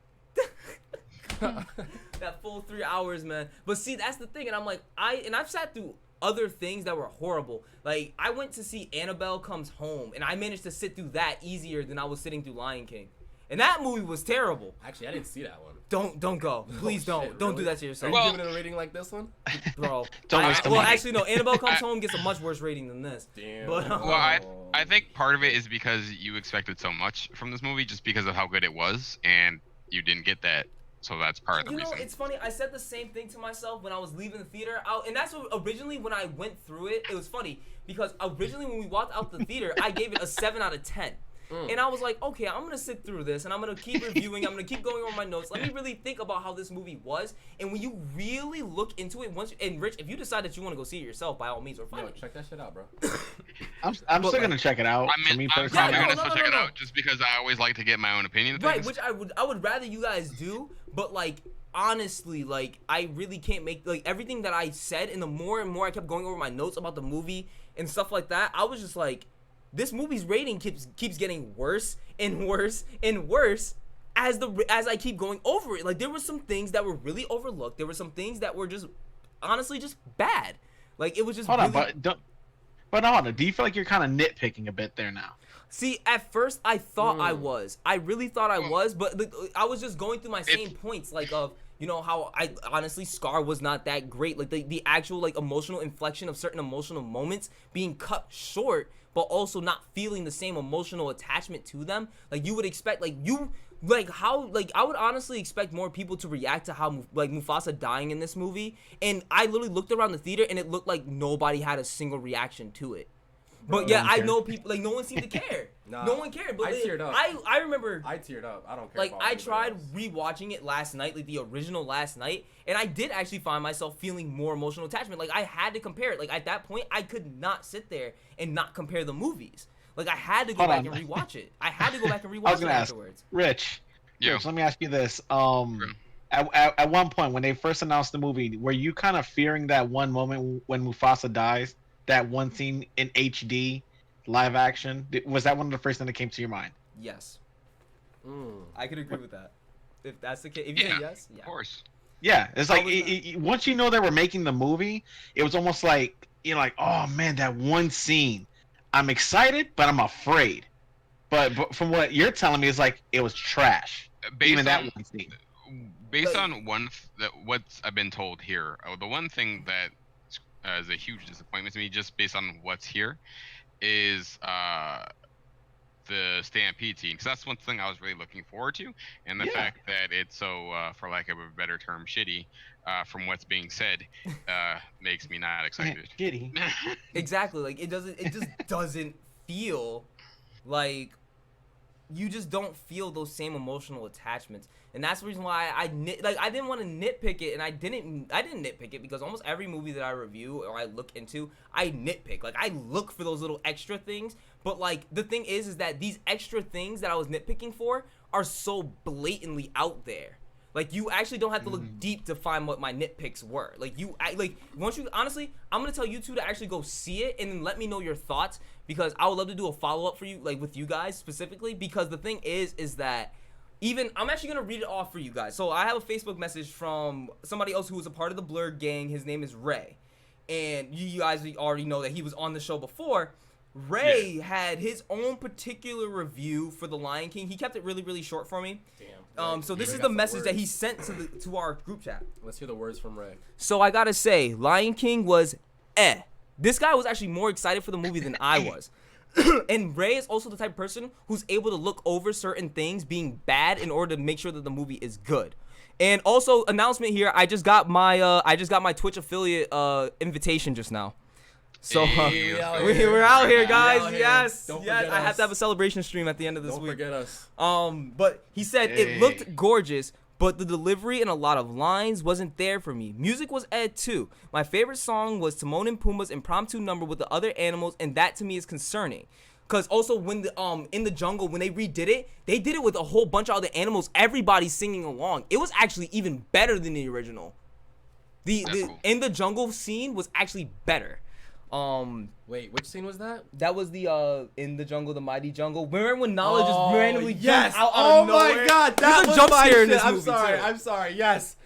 That full 3 hours, man. But see, that's the thing, and I'm like, I've sat through other things that were horrible. Like, I went to see Annabelle Comes Home, and I managed to sit through that easier than I was sitting through Lion King. And that movie was terrible. Actually, I didn't see that one. Don't go. Please don't. Shit, Don't really? do that to Are yourself. you Well- giving it a rating like this one? Bro. Don't waste the Well, money. actually, no. Annabelle Comes Home gets a much worse rating than this. Damn. But, Well, I think part of it is because you expected so much from this movie, just because of how good it was, and you didn't get that. So that's part of the you know, reason. it's funny. I said the same thing to myself when I was leaving the theater. And that's what originally when I went through it, it was funny because originally when we walked out the theater, I gave it a 7 out of 10. And I was like, okay, I'm going to sit through this and I'm going to keep reviewing. I'm going to keep going over my notes. Let me really think about how this movie was. And when you really look into it, and Rich, if you decide that you want to go see it yourself, by all means, or fine. Yo, check that shit out, bro. I'm still going to check it out. I'm personally. probably no, gonna no, still no, check it no. out, just because I always like to get my own opinion of Right, things. which I would rather you guys do, but like honestly, like I really can't make like everything that I said, and the more and more I kept going over my notes about the movie and stuff like that, I was just like, this movie's rating keeps getting worse and worse and worse as I keep going over it. Like there were some things that were really overlooked. There were some things that were just honestly just bad. Like it was just Hold on, really... but hold on. Do you feel like you're kind of nitpicking a bit there now? See, at first I thought I was. I really thought I was, but I was just going through my same points, like of, you know, how I honestly Scar was not that great. Like the actual like emotional inflection of certain emotional moments being cut short, but also not feeling the same emotional attachment to them. Like you would expect, I would honestly expect more people to react to how like Mufasa dying in this movie. And I literally looked around the theater and it looked like nobody had a single reaction to it. But yeah, I know people, like, no one seemed to care. Nah, no one cared. But I teared up. I remember, I teared up. I don't care. like, about I anybody tried else. rewatching it last night, like, the original last night, and I did actually find myself feeling more emotional attachment. Like, I had to compare it. Like, at that point, I could not sit there and not compare the movies. Like, I had to go back and rewatch it. I had to go back and rewatch it afterwards. Rich, Yeah. Rich, let me ask you this. At one point, when they first announced the movie, were you kind of fearing that one moment when Mufasa dies, that one scene in HD, live action? Was that one of the first things that came to your mind? Yes. I could agree with that. If that's the case, if you say yes, yeah. Of course. Yeah, it's like was once you know they were making the movie, it was almost like you're like, oh man, that one scene. I'm excited, but I'm afraid. But from what you're telling me, it's like it was trash. Even that one scene. Based on what I've been told here, the one thing that is a huge disappointment to me, just based on what's here, is the Stampede scene, because that's one thing I was really looking forward to, and the fact that it's so, for lack of a better term, shitty, from what's being said, makes me not excited. Shitty. Exactly. Like it just doesn't feel like you just don't feel those same emotional attachments, and that's the reason why I didn't want to nitpick it, and I didn't nitpick it because almost every movie that I review or I look into, I nitpick. Like, I look for those little extra things, but like the thing is that these extra things that I was nitpicking for are so blatantly out there. Like, you actually don't have to look deep to find what my nitpicks were. Like, once you, honestly, I'm going to tell you two to actually go see it and then let me know your thoughts, because I would love to do a follow-up for you, like, with you guys specifically, because the thing is that I'm actually going to read it off for you guys. So, I have a Facebook message from somebody else who was a part of the Blerd Gang. His name is Ray. And you guys already know that he was on the show before. Ray had his own particular review for The Lion King. He kept it really, really short for me. Damn. So this is the message that he sent to our group chat. Let's hear the words from Ray. So I gotta say, Lion King was eh. This guy was actually more excited for the movie than I was. And Ray is also the type of person who's able to look over certain things being bad in order to make sure that the movie is good. And also, announcement here, I just got my Twitch affiliate invitation just now. So we're out here, guys. Yes. I have to have a celebration stream at the end of this week. Don't forget us. But he said it looked gorgeous, but the delivery and a lot of lines wasn't there for me. Music was too. My favorite song was Timon and Pumbaa's impromptu number with the other animals, and that to me is concerning. Cause also when the in the jungle, when they redid it, they did it with a whole bunch of other animals, everybody singing along. It was actually even better than the original. The cool. In the jungle scene was actually better. Wait, which scene was that? That was the in the jungle, the mighty jungle. Remember when Nala just randomly yes. jumped out Oh of nowhere? my god, that was jump my scare in shit. this I'm movie, sorry. too. I'm sorry. Yes.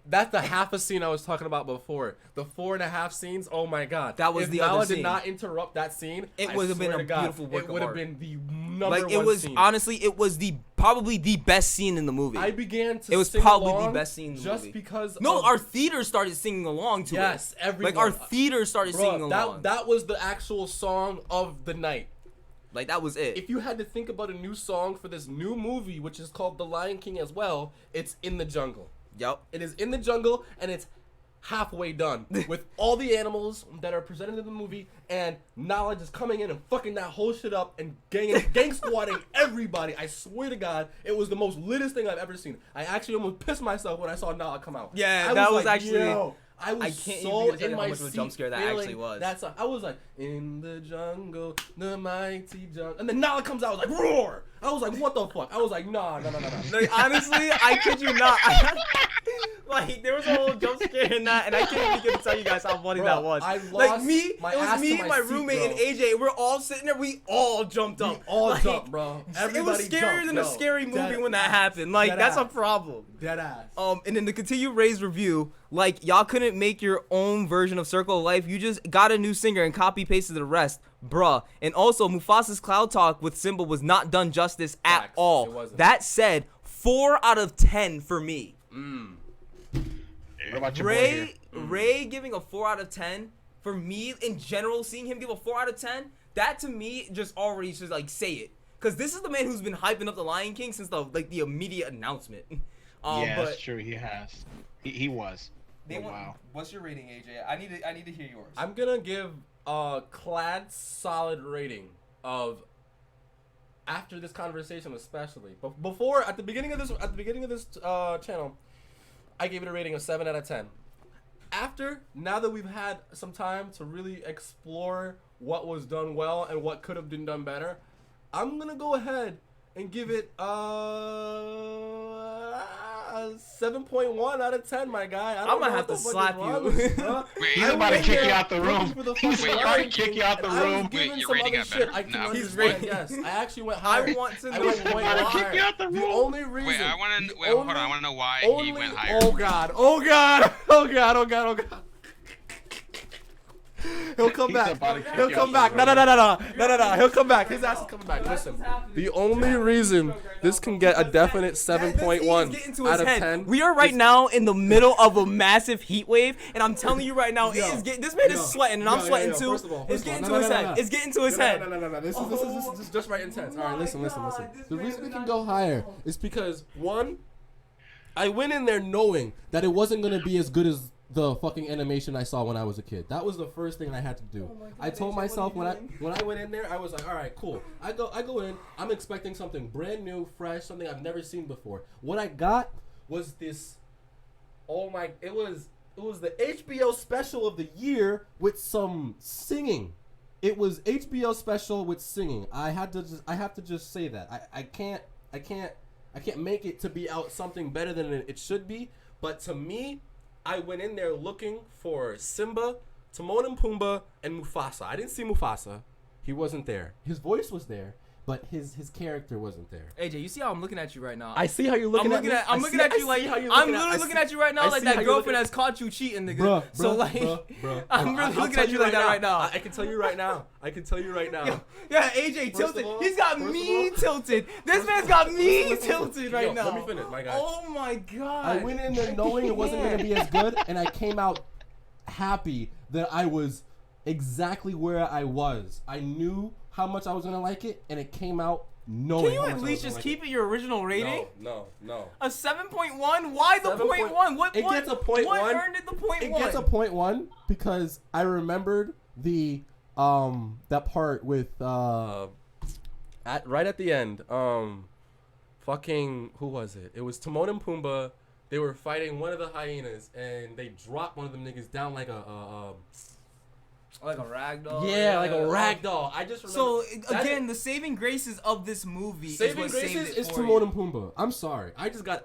That's the half a scene I was talking about before. The 4.5 scenes. Oh my god. That was if the Nala other did scene. not interrupt that scene, It I would have been swear a to God, beautiful work it of would have art. been the number Like, one it was scene. honestly, it was probably the best scene in the movie. I began to It was sing probably along the best scene in the just movie. because No, of, our theater started singing along to it. yes, everyone. Like, our theater started singing along. that was the actual song of the night. Like, that was it. If you had to think about a new song for this new movie, which is called The Lion King as well, it's In the Jungle. Yup. It is in the jungle, and it's halfway done with all the animals that are presented in the movie, and Nala just coming in and fucking that whole shit up and gang squatting everybody. I swear to God, it was the most littest thing I've ever seen. I actually almost pissed myself when I saw Nala come out. Yeah, that was like, actually. yo. I was I can't so even tell in you my how much of a seat jump scare that feeling actually was. That song. I was like, in the jungle, the mighty jungle, and then Nala comes out. I was like, roar! I was like, what the fuck? I was like, nah. Like, honestly, I kid you not. Like, there was a whole jump scare in that, and I can't even begin to tell you guys how funny Bro, that was. I lost Like, me, my it was ass me, to my my seat, roommate, bro. and AJ. We're all sitting there. We all jumped up. We all Like, jumped, bro. It Everybody was scarier jumped, than yo. a scary movie Dead when that ass. happened. Like, Dead that's a ass. problem. Dead ass. And then to continue Ray's review, like, y'all couldn't make your own version of Circle of Life. You just got a new singer and copy pasted the rest, bruh. And also, Mufasa's Cloud Talk with Simba was not done justice at Facts. all. It wasn't. That said, 4 out of 10 for me. What about your boy here? Ray giving a 4 out of 10 for me in general, seeing him give a 4 out of 10, that to me just already should like say it, because this is the man who's been hyping up the Lion King since the immediate announcement. Yeah, but that's true. He has. He was. Wow. What's your rating, AJ? I need to hear yours. I'm gonna give a clad solid rating of, after this conversation especially, but before at the beginning of this channel, I gave it a rating of 7 out of 10. Now that we've had some time to really explore what was done well and what could have been done better, I'm gonna go ahead and give it 7.1 out of 10, my guy. I'm gonna have to slap you. Wait, he's about to kick you out the room. He's about to kick you out the room. Wait, your rating got better? No. He's rating- Yes, I actually went higher. I want to know. went way About to kick higher. you out the The room. only reason. Wait, I want to. Wait, only- hold on. I want to know why only, he went higher. Oh God! Oh God! Oh God! Oh God! Oh God! He'll come He's back. about to kick He'll you come out back. the No, room. no, no, no, no, no, no, no. He'll come back. His ass is coming back. Listen, the only reason this can get a definite 7.1 out of 10. We are right now in the middle of a massive heat wave, and I'm telling you right now, it is this man is sweating, and I'm sweating too. It's getting to his head. It's getting to his head. No. This is just right intense. All right, listen. The reason we can go higher is because, one, I went in there knowing that it wasn't gonna be as good as the fucking animation I saw when I was a kid. That was the first thing I had to do. Oh my God, I told AJ, myself what are when I went in there, I was like, all right, cool. I go in. I'm expecting something brand new, fresh, something I've never seen before. What I got was this. Oh my! It was the HBO special of the year with some singing. It was HBO special with singing. I have to just say that. I can't make it to be out something better than it should be. But to me, I went in there looking for Simba, Timon and Pumbaa, and Mufasa. I didn't see Mufasa. He wasn't there. His voice was there, but his character wasn't there. AJ, you see how I'm looking at you right now? I see how you're looking at me. I'm looking at you like I'm literally looking at you right now like that girlfriend has caught you cheating, nigga. Bruh, so like, bruh. I'm really looking at you like that right now. I can tell you right now. Yeah, AJ tilted. He's got me tilted. This man's got me tilted right now. Let me finish, my guy. Oh my God. I went in there knowing it wasn't going to be as good, and I came out happy that I was exactly where I was. I knew how much I was going to like it, and it came out knowing. Can you at least just keep it your original rating? No. A 7.1? Why the 0.1? What gets a 0.1. What earned it the 0.1? It gets a 0.1 because I remembered the that part with right at the end. Fucking who was it? It was Timon and Pumbaa. They were fighting one of the hyenas, and they dropped one of them niggas down like a ragdoll. Yeah, like a ragdoll. I just remember. So again, the saving graces of this movie Saving graces is Timon and Pumbaa. I'm sorry.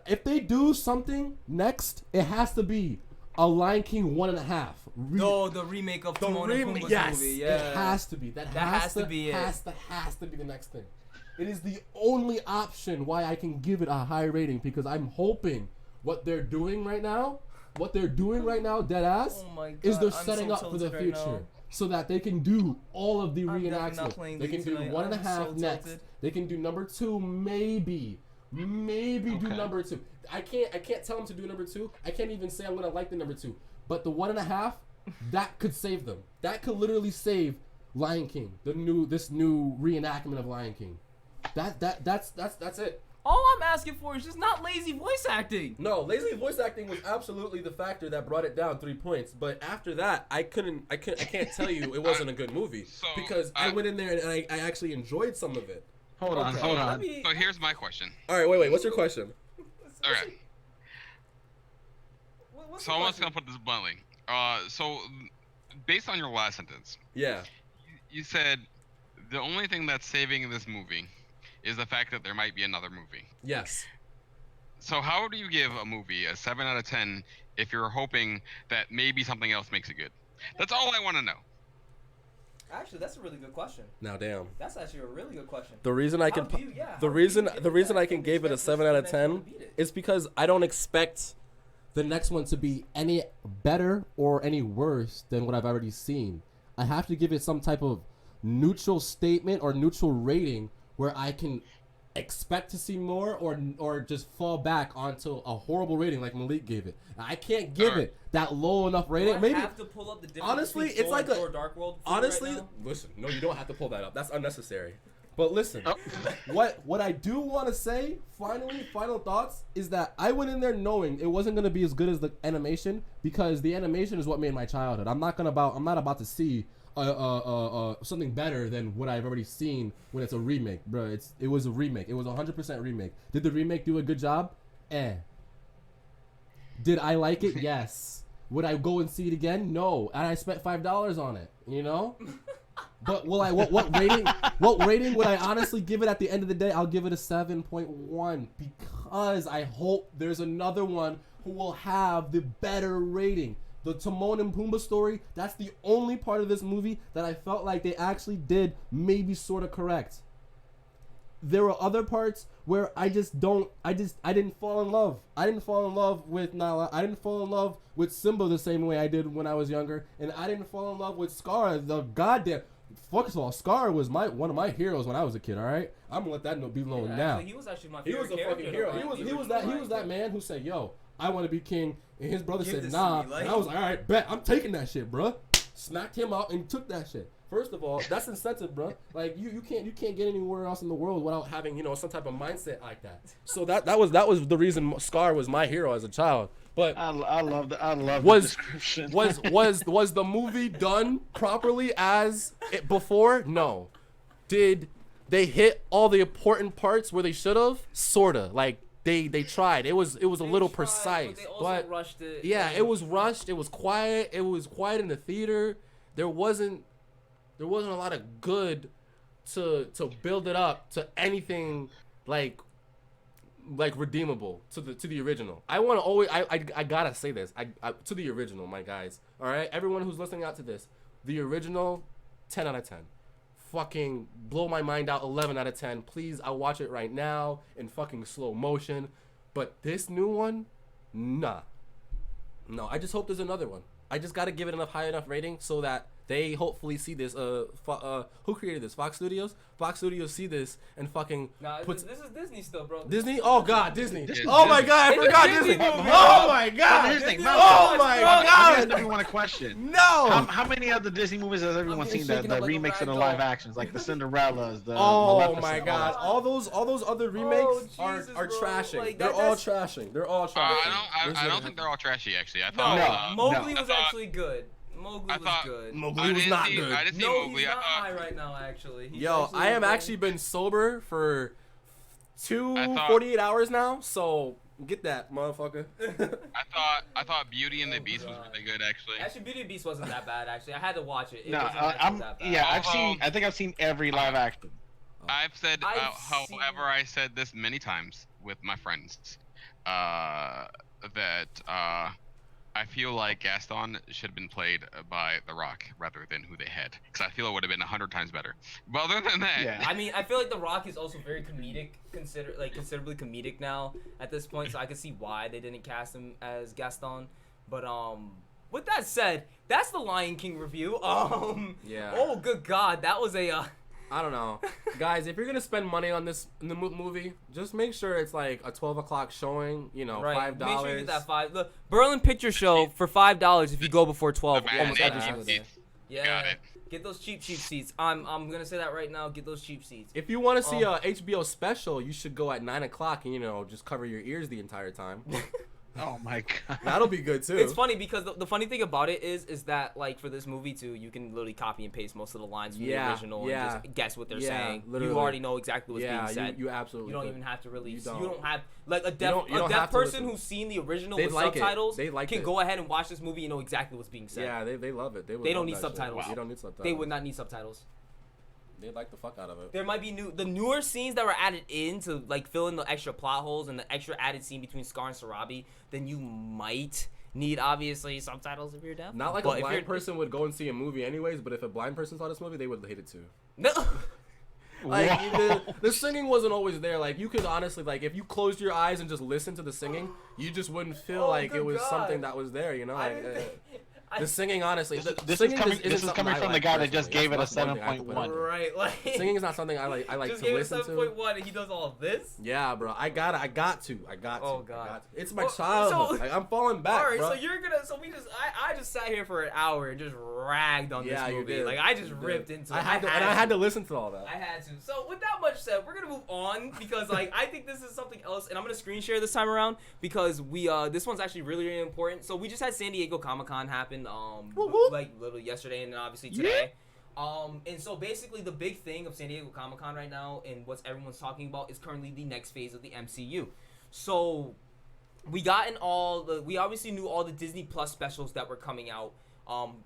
If they do something next, it has to be a Lion King 1.5. No, the remake of Timon and Pumbaa's movie. Yeah, it has to be. That has to be the next thing. It is the only option why I can give it a high rating because I'm hoping what they're doing right now, dead ass, is they're setting up for the future. So that they can do all of the reenactments. They can do 1.5 next. They can do number 2, maybe do number 2. I can't tell them to do number 2. I can't even say I'm gonna like the number 2. But the 1.5, that could save them. That could literally save Lion King. This new reenactment of Lion King. That's it. All I'm asking for is just not lazy voice acting. No, lazy voice acting was absolutely the factor that brought it down 3 points. But after that, I can't tell you it wasn't a good movie because I went in there and I actually enjoyed some of it. Hold on. So here's my question. All right, wait. What's your question? Okay. So I'm just gonna put this bluntly. So based on your last sentence, yeah, you said the only thing that's saving this movie is the fact that there might be another movie. Yes. So how do you give a movie a 7 out of 10 if you're hoping that maybe something else makes it good? That's all I want to know. Actually, that's a really good question. Now, damn. That's actually a really good question. The reason I can the reason I can give it a 7 out of 10 is because I don't expect the next one to be any better or any worse than what I've already seen. I have to give it some type of neutral statement or neutral rating where I can expect to see more or just fall back onto a horrible rating like Malik gave it. I can't give it that low enough rating. Maybe have to pull up the difference honestly, it's like a Dark World. honestly. Right listen, no, you don't have to pull that up. That's unnecessary. But listen, what I do want to say, final thoughts, is that I went in there knowing it wasn't gonna be as good as the animation because the animation is what made my childhood. I'm not about to see something better than what I've already seen when it's a remake, bro. It was a remake. It was 100% remake. Did the remake do a good job? Did I like it? Yes. Would I go and see it again? No. And I spent $5 on it. You know. But will I? What rating? What rating would I honestly give it at the end of the day? I'll give it a 7.1 because I hope there's another one who will have the better rating. The Timon and Pumbaa story, that's the only part of this movie that I felt like they actually did maybe sort of correct. There were other parts where I didn't fall in love. I didn't fall in love with Nala. I didn't fall in love with Simba the same way I did when I was younger. And I didn't fall in love with Scar. First of all, Scar was one of my heroes when I was a kid, all right? I'm going to let that be known now. He was actually my favorite character. He was a fucking hero. He was that man who said, yo, I want to be king. And his brother said, nah. And I was like, all right, bet. I'm taking that shit, bro. smacked him out and took that shit. First of all, that's incentive, bro. Like you can't get anywhere else in the world without having some type of mindset like that. So that was the reason Scar was my hero as a child. But I love the description. was the movie done properly as it before? No. Did they hit all the important parts where they should have? Sorta. Like they tried. It was a little precise, but they also but rushed it. yeah, it was rushed. It was quiet. It was quiet in the theater. There wasn't a lot of good to build it up to anything like redeemable to the original. I want to always I gotta say this. I to the original, my guys. All right, everyone who's listening out to this, the original, 10 out of 10. Fucking blow my mind out, 11 out of 10. Please, I'll watch it right now in fucking slow motion. But this new one, nah. No, I just hope there's another one. I just gotta give it enough high enough rating so that they hopefully see this. Who created this? Fox Studios. Fox Studios see this and fucking puts. This is Disney still, bro. Disney? Oh God, Disney. Disney. Oh my God, I forgot Disney. Oh my God. Oh my I God. asked everyone a question. No. How many other Disney movies has everyone seen that the remakes of the live actions, like the Cinderellas, the Oh Maleficent, my all God! that? All those other remakes Jesus, are bro. trashing. Like, They're all that's- trashing. They're all trashing. I don't think they're all trashy actually. I No, thought Mowgli I was thought- actually good. Mowgli I was thought- good. Mowgli was not good. I didn't see No, Mowgli. he's I not thought high right now. Actually, He's Yo, I have good. actually been sober for I thought- 48 hours now, so get that, motherfucker. I thought Beauty and the Beast was really good actually. Actually, Beauty and the Beast wasn't that bad. Actually, I had to watch it. It No, wasn't actually that bad. yeah, I think I've seen every live action. I've said, I've seen- however, I said this many times with my friends, that I feel like Gaston should have been played by The Rock rather than who they had, because I feel it would have been 100 times better. But other than that, Yeah. I mean, I feel like The Rock is also very comedic, considerably comedic now at this point, so I can see why they didn't cast him as Gaston. But with that said, that's the Lion King review. Yeah. Oh, good God, that was a. I don't know, guys. If you're gonna spend money on this in the movie, just make sure it's like a 12 o'clock showing. Right. $5. Make sure you get that $5. Look, Berlin Picture Show for $5 if you go before 12. The Almost every matinee single day. seats. Yeah. Got it. Get those cheap seats. I'm gonna say that right now. Get those cheap seats. If you want to see a HBO special, you should go at 9 o'clock and just cover your ears the entire time. Oh my God. That'll be good too. It's funny because the funny thing about it is that like for this movie too, you can literally copy and paste most of the lines from the original and just guess what they're saying. Literally. You already know exactly what's being said. You absolutely. You don't could. even have to really. You don't. don't have like a you don't deaf have to person listen. who's seen the original They'd with like it. subtitles They'd like can it. go ahead and watch this movie and know exactly what's being said. Yeah, they love it. They They don't love need that shit. subtitles. You don't need subtitles. They would not need subtitles. They'd like the fuck out of it. There might be the newer scenes that were added in to like fill in the extra plot holes and the extra added scene between Scar and Sarabi. Then you might need obviously subtitles if you're deaf. Not like But a if blind you're- person would go and see a movie anyways, but if a blind person saw this movie, they would hate it too. No. Like Whoa. the singing wasn't always there. Like you could honestly, like if you closed your eyes and just listened to the singing, you just wouldn't feel Oh, like good it was God. something that was there. I Like, didn't think- the singing, honestly, the This is singing coming. isn't This is something coming I from the like guy that just personally. gave it a That's one thing I have to put 7.1. out there. Right, like Singing is not something I like. I like just to gave it listen to. 7.1 and he does all of this. Yeah, bro. I got to. Oh, I got to. It's my Well, childhood. so- Like, I'm falling back, All right, bro. so you're gonna. So we just. I just sat here for an hour and just ragged on Yeah, this you movie. did. Like I just You did. ripped into it. I had to listen to all that. I had to. So with that much said, we're gonna move on because like I think this is something else, and I'm gonna screen share this time around because we this one's actually really really important. So we just had San Diego Comic-Con happen Whoop, whoop. like literally yesterday and then obviously today. And so basically the big thing of San Diego Comic-Con right now and what everyone's talking about is currently the next phase of the MCU. So we obviously knew all the Disney Plus specials that were coming out.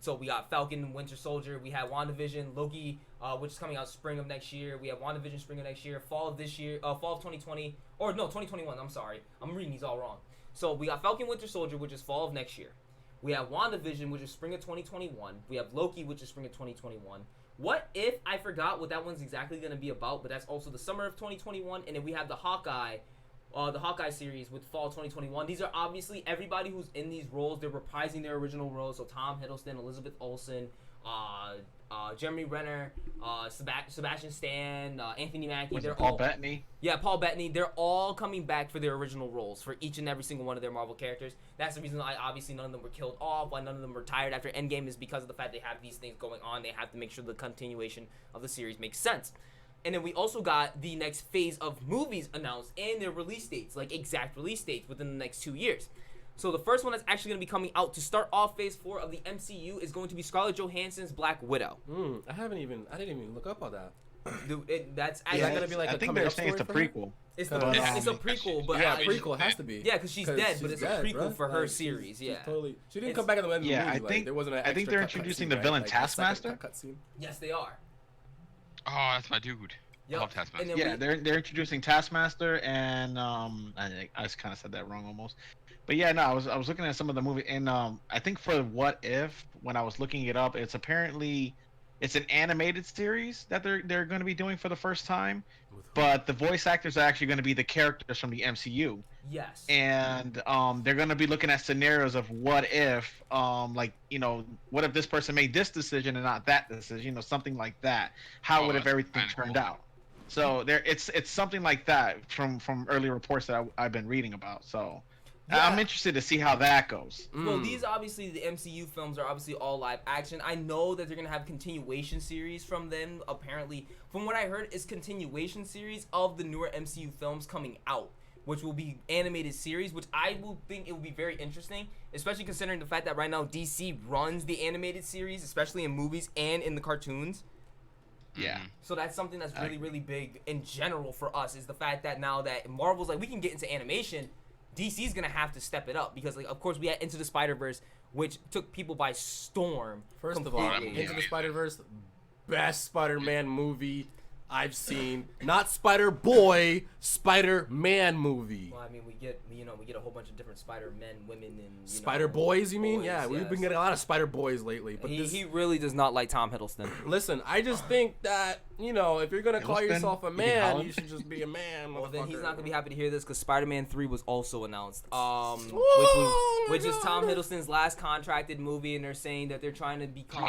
So we got Falcon and Winter Soldier, we had WandaVision, Loki, which is coming out spring of next year. We have WandaVision spring of next year, fall of 2020, or no, 2021, I'm sorry. I'm reading these all wrong. So we got Falcon Winter Soldier, which is fall of next year. We have WandaVision, which is spring of 2021. We have Loki, which is spring of 2021. What if I forgot what that one's exactly going to be about, but that's also the summer of 2021. And then we have the Hawkeye series with fall 2021. These are obviously everybody who's in these roles. They're reprising their original roles. So Tom Hiddleston, Elizabeth Olsen, Jeremy Renner, Sebastian Stan, Anthony Mackie. Was They're it Paul all Bettany? Yeah, Paul Bettany. They're all coming back for their original roles for each and every single one of their Marvel characters. That's the reason why obviously none of them were killed off, why none of them retired after Endgame is because of the fact they have these things going on. They have to make sure the continuation of the series makes sense. And then we also got the next phase of movies announced and their release dates, like exact release dates within the next 2 years. So the first one that's actually going to be coming out to start off Phase 4 of the MCU is going to be Scarlett Johansson's Black Widow. I didn't even look up on that. Dude, that's Is that gonna be like I a think coming they're up saying it's a story for her? prequel. it's a prequel, but Yeah, I- prequel has to be. Yeah, because she's dead, but it's a prequel bro. for her Like, series. she's Yeah, totally. She didn't It's- come back at the end of the Yeah, movie. I like, think- there wasn't an I think extra they're cut introducing scene, the right? villain Like, a second Taskmaster? cut scene. yes, they are. Oh, that's my dude. I Yep. love Taskmaster. And then Yeah, we- they're introducing Taskmaster and I just kind of said that wrong almost, but yeah, no, I was looking at some of the movie and I think for What If when I was looking it up, it's apparently it's an animated series that they're going to be doing for the first time, but the voice actors are actually going to be the characters from the MCU, Yes. and they're going to be looking at scenarios of what if like what if this person made this decision and not that decision, something like that. How Oh, would have that's everything kinda turned cool. out? So it's something like that from early reports that I've been reading about. So Yeah. I'm interested to see how that goes. Well, these obviously the MCU films are obviously all live action. I know that they're gonna have continuation series from them. Apparently, from what I heard, it's continuation series of the newer MCU films coming out, which will be animated series. Which I will think it will be very interesting, especially considering the fact that right now DC runs the animated series, especially in movies and in the cartoons. Yeah. So that's something that's really, really big in general for us is the fact that now that Marvel's like we can get into animation, DC's gonna have to step it up because like of course we had Into the Spider-Verse, which took people by storm. First of all, completely. Into the Spider-Verse, best Spider-Man movie I've seen. Not Spider-Boy, Spider-Man movie. Well, I mean, we get a whole bunch of different Spider-Men, women, and Spider-Boys, you mean? boys, Yeah, we've yes. been getting a lot of Spider-Boys lately. But He really does not like Tom Hiddleston. listen, I just think that, if you're going to call Hiddleston? yourself a You think man, Holland? you should just be a man, Well, then he's motherfucker. not gonna be happy to hear this because Spider-Man 3 was also announced. Oh my Which is Tom God. Hiddleston's last contracted movie, and they're saying that they're trying to become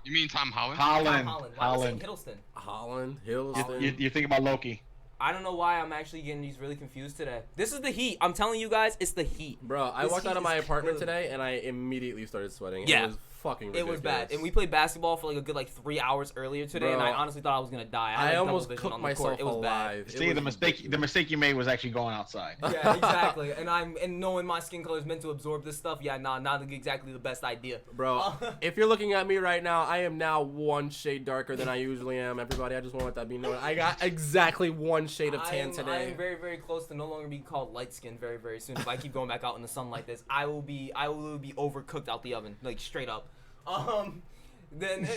You mean Tom Holland? Tom Holland. Holland. Why am I saying Hiddleston? Holland, Hiddleston. You're thinking about Loki. I don't know why I'm actually getting these really confused today. This is the heat. I'm telling you guys, it's the heat. Bro, I This walked out heat of my is apartment killing today and I immediately started sweating. Yeah. It was fucking It ridiculous. was bad, and we played basketball for like a good 3 hours earlier today, and Bro, I honestly thought I was gonna die. I had, like, almost double vision cooked on the court. myself It was bad. alive. It See, was the ridiculous. mistake you made was actually going outside. Yeah, exactly. And knowing my skin color is meant to absorb this stuff, yeah, not exactly the best idea. Bro, if you're looking at me right now, I am now one shade darker than I usually am. Everybody, I just want to let that be known. I got exactly one shade of tan I today. am very, very close to no longer being called light skinned very, very soon. If I keep going back out in the sun like this, I will be overcooked out the oven, like straight up.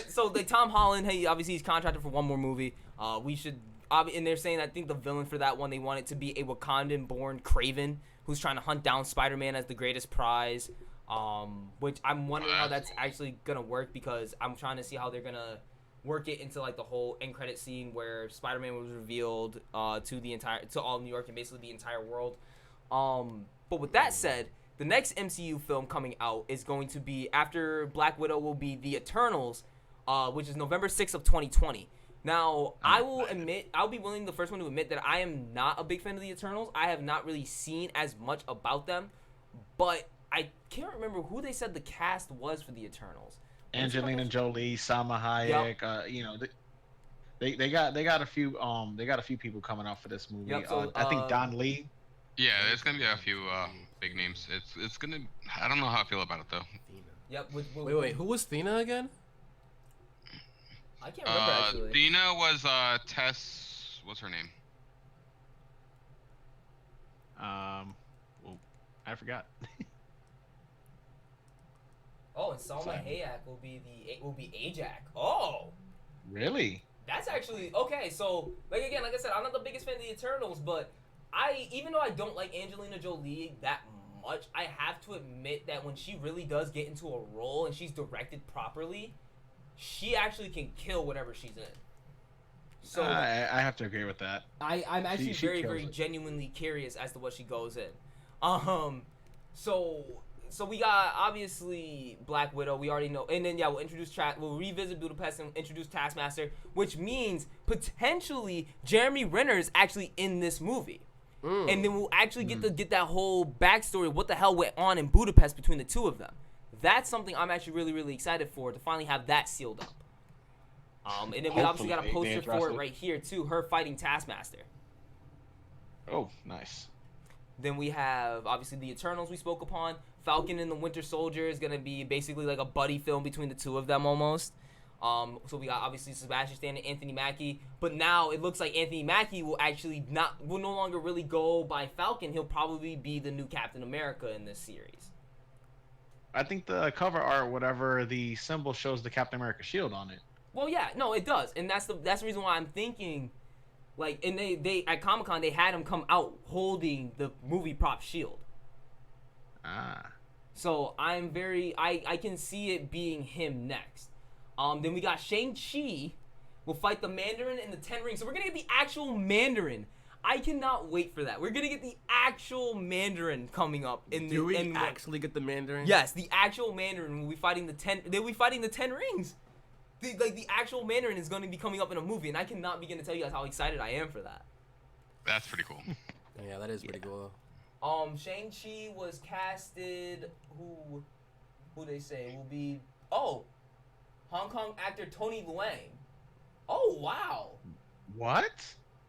So Tom Holland, hey, obviously he's contracted for one more movie. And they're saying I think the villain for that one they want it to be a Wakandan-born Kraven who's trying to hunt down Spider-Man as the greatest prize. Which I'm wondering how that's actually gonna work because I'm trying to see how they're gonna work it into like the whole end credit scene where Spider-Man was revealed to all New York and basically the entire world. But with that said, the next MCU film coming out is going to be after Black Widow will be The Eternals, which is November 6th of 2020. Now, I'll be willing the first one to admit that I am not a big fan of The Eternals. I have not really seen as much about them, but I can't remember who they said the cast was for The Eternals. Angelina Jolie, Salma Hayek. They got a few people coming out for this movie. Yep, so, I think Don Lee. Yeah, there's gonna be a few big names. It's gonna. I don't know how I feel about it though. Yep. Wait, who was Thena again? I can't remember actually. Dina was Tess. What's her name? Well, I forgot. Oh, and Salma Hayek will be Ajak. Oh, Really? that's actually okay. So, like I said, I'm not the biggest fan of the Eternals, but even though I don't like Angelina Jolie that much, I have to admit that when she really does get into a role and she's directed properly, she actually can kill whatever she's in. So I have to agree with that. I'm actually She very, kills very it. genuinely curious as to what she goes in. So So we got obviously Black Widow. We already know, and then yeah, we'll revisit Budapest and introduce Taskmaster, which means potentially Jeremy Renner is actually in this movie, and then we'll actually get to get that whole backstory of what the hell went on in Budapest between the two of them. That's something I'm actually really, really excited for, to finally have that sealed up. And then we obviously got a poster for it right here too, her fighting Taskmaster. Oh, nice. Then we have obviously the Eternals we spoke upon. Falcon and the Winter Soldier is gonna be basically like a buddy film between the two of them almost. So we got obviously Sebastian Stan and Anthony Mackie, but now it looks like Anthony Mackie will no longer really go by Falcon. He'll probably be the new Captain America in this series. I think the cover art, whatever the symbol shows, the Captain America shield on it. Well, yeah, no, it does, and that's the reason why I'm thinking, like, and they at Comic-Con they had him come out holding the movie prop shield. Ah. So I can see it being him next. Then we got Shang-Chi will fight the Mandarin in the Ten Rings. So we're gonna get the actual Mandarin. I cannot wait for that. We're gonna get the actual Mandarin coming up in the. Do we actually get the Mandarin? Yes, the actual Mandarin will be fighting the 10. They'll be fighting the 10 Rings. The actual Mandarin is going to be coming up in a movie, and I cannot begin to tell you guys how excited I am for that. That's pretty cool. Yeah, that is pretty cool. Shang-Chi was casted. Who they say will be? Oh, Hong Kong actor Tony Leung. Oh wow. What?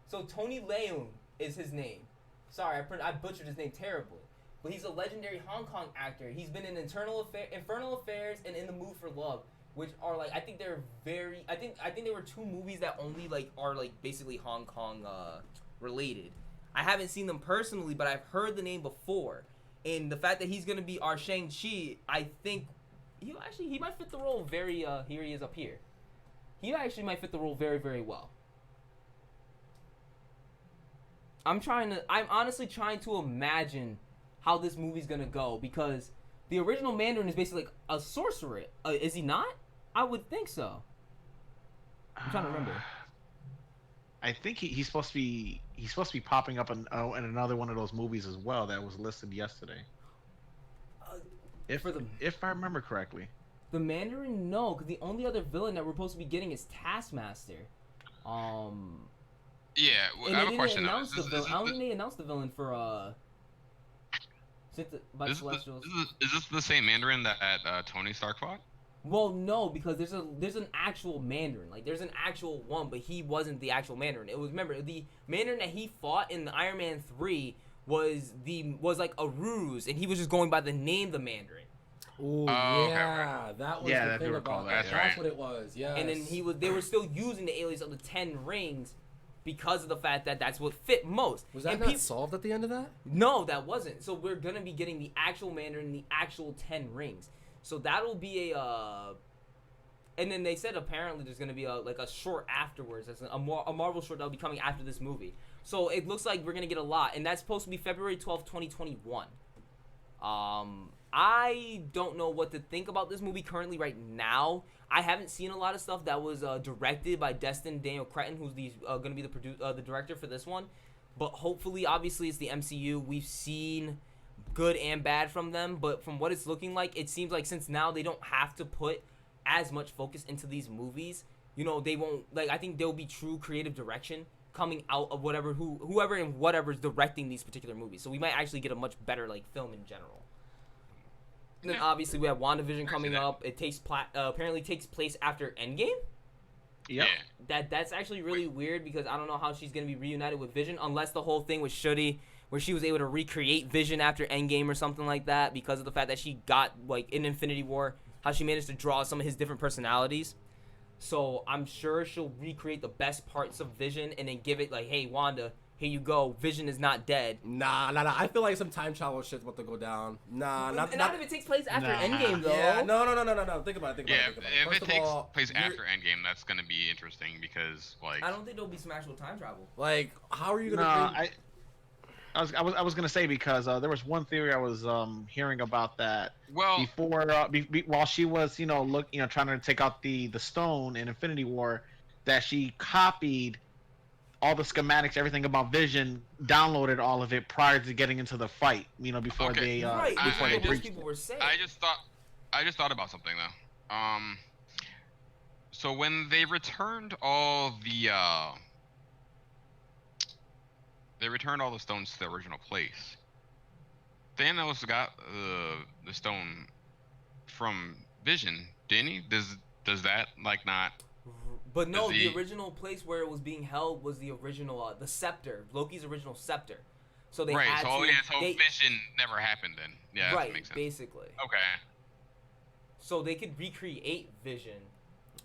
So Tony Leung is his name. Sorry, I butchered his name terribly. But he's a legendary Hong Kong actor. He's been in Infernal Affairs and In the Mood for Love, which are like I think there were two movies that only like are like basically Hong Kong related. I haven't seen them personally, but I've heard the name before. And the fact that he's gonna be our Shang-Chi, I think he might fit the role very here he is up here. He actually might fit the role very, very well. I'm honestly trying to imagine how this movie's gonna go, because the original Mandarin is basically like a sorcerer. Is he not? I would think so. I'm trying to remember. I think he's supposed to be popping up in another one of those movies as well that was listed yesterday. If I remember correctly. The Mandarin, no, because the only other villain that we're supposed to be getting is Taskmaster. Yeah, well, I have a question. I don't think they announced the villain for by Celestials. Is this the same Mandarin that Tony Stark fought? Well, no, because there's an actual Mandarin. Like there's an actual one, but he wasn't the actual Mandarin. It was, remember, the Mandarin that he fought in the Iron Man 3 was like a ruse, and he was just going by the name the Mandarin. Oh yeah, okay. That was the thing about that. That's what it was. Yeah. And then they were still using the alias of the 10 Rings because of the fact that that's what fit most. Was that not solved at the end of that? No, that wasn't. So we're gonna be getting the actual Mandarin, the actual 10 Rings. So that'll be and then they said apparently there's gonna be a short afterwards. That's a Marvel short that'll be coming after this movie. So it looks like we're gonna get a lot, and that's supposed to be February 12th, 2021. I don't know what to think about this movie currently right now. I haven't seen a lot of stuff that was directed by Destin Daniel Cretton, who's gonna be the director for this one. But hopefully, obviously, it's the MCU. We've seen good and bad from them, but from what it's looking like, it seems like since now they don't have to put as much focus into these movies, you know, they won't, like, I think there'll be true creative direction coming out of whoever and whatever's directing these particular movies. So we might actually get a much better like film in general. And then obviously we have WandaVision coming up. It apparently takes place after Endgame. Yep. Yeah. That's actually really weird, because I don't know how she's gonna be reunited with Vision, unless the whole thing with Shuri, where she was able to recreate Vision after Endgame or something like that, because of the fact that she got, like, in Infinity War, how she managed to draw some of his different personalities. So I'm sure she'll recreate the best parts of Vision and then give it like, hey, Wanda, here you go. Vision is not dead. Nah. I feel like some time travel shit's about to go down. Not if it takes place after Endgame, though. Yeah, no. Think about it. If it takes place after Endgame, that's gonna be interesting, because like I don't think there'll be some actual time travel. Like, how are you gonna? I was gonna say, because there was one theory I was hearing about that. Well, before while she was trying to take out the stone in Infinity War, that she copied all the schematics, everything about Vision, downloaded all of it prior to getting into the fight. Before Okay. they Right, before I they what most breached people it. were saying. I just thought about something though. So when they returned all the stones to their original place, Thanos got the stone from Vision, didn't he? Does that like not? But no, Does the he- original place where it was being held was the original, the scepter, Loki's original scepter. So they Right. had So to. so they, Vision never happened then. Yeah, that right, makes sense. basically. Okay. So they could recreate Vision.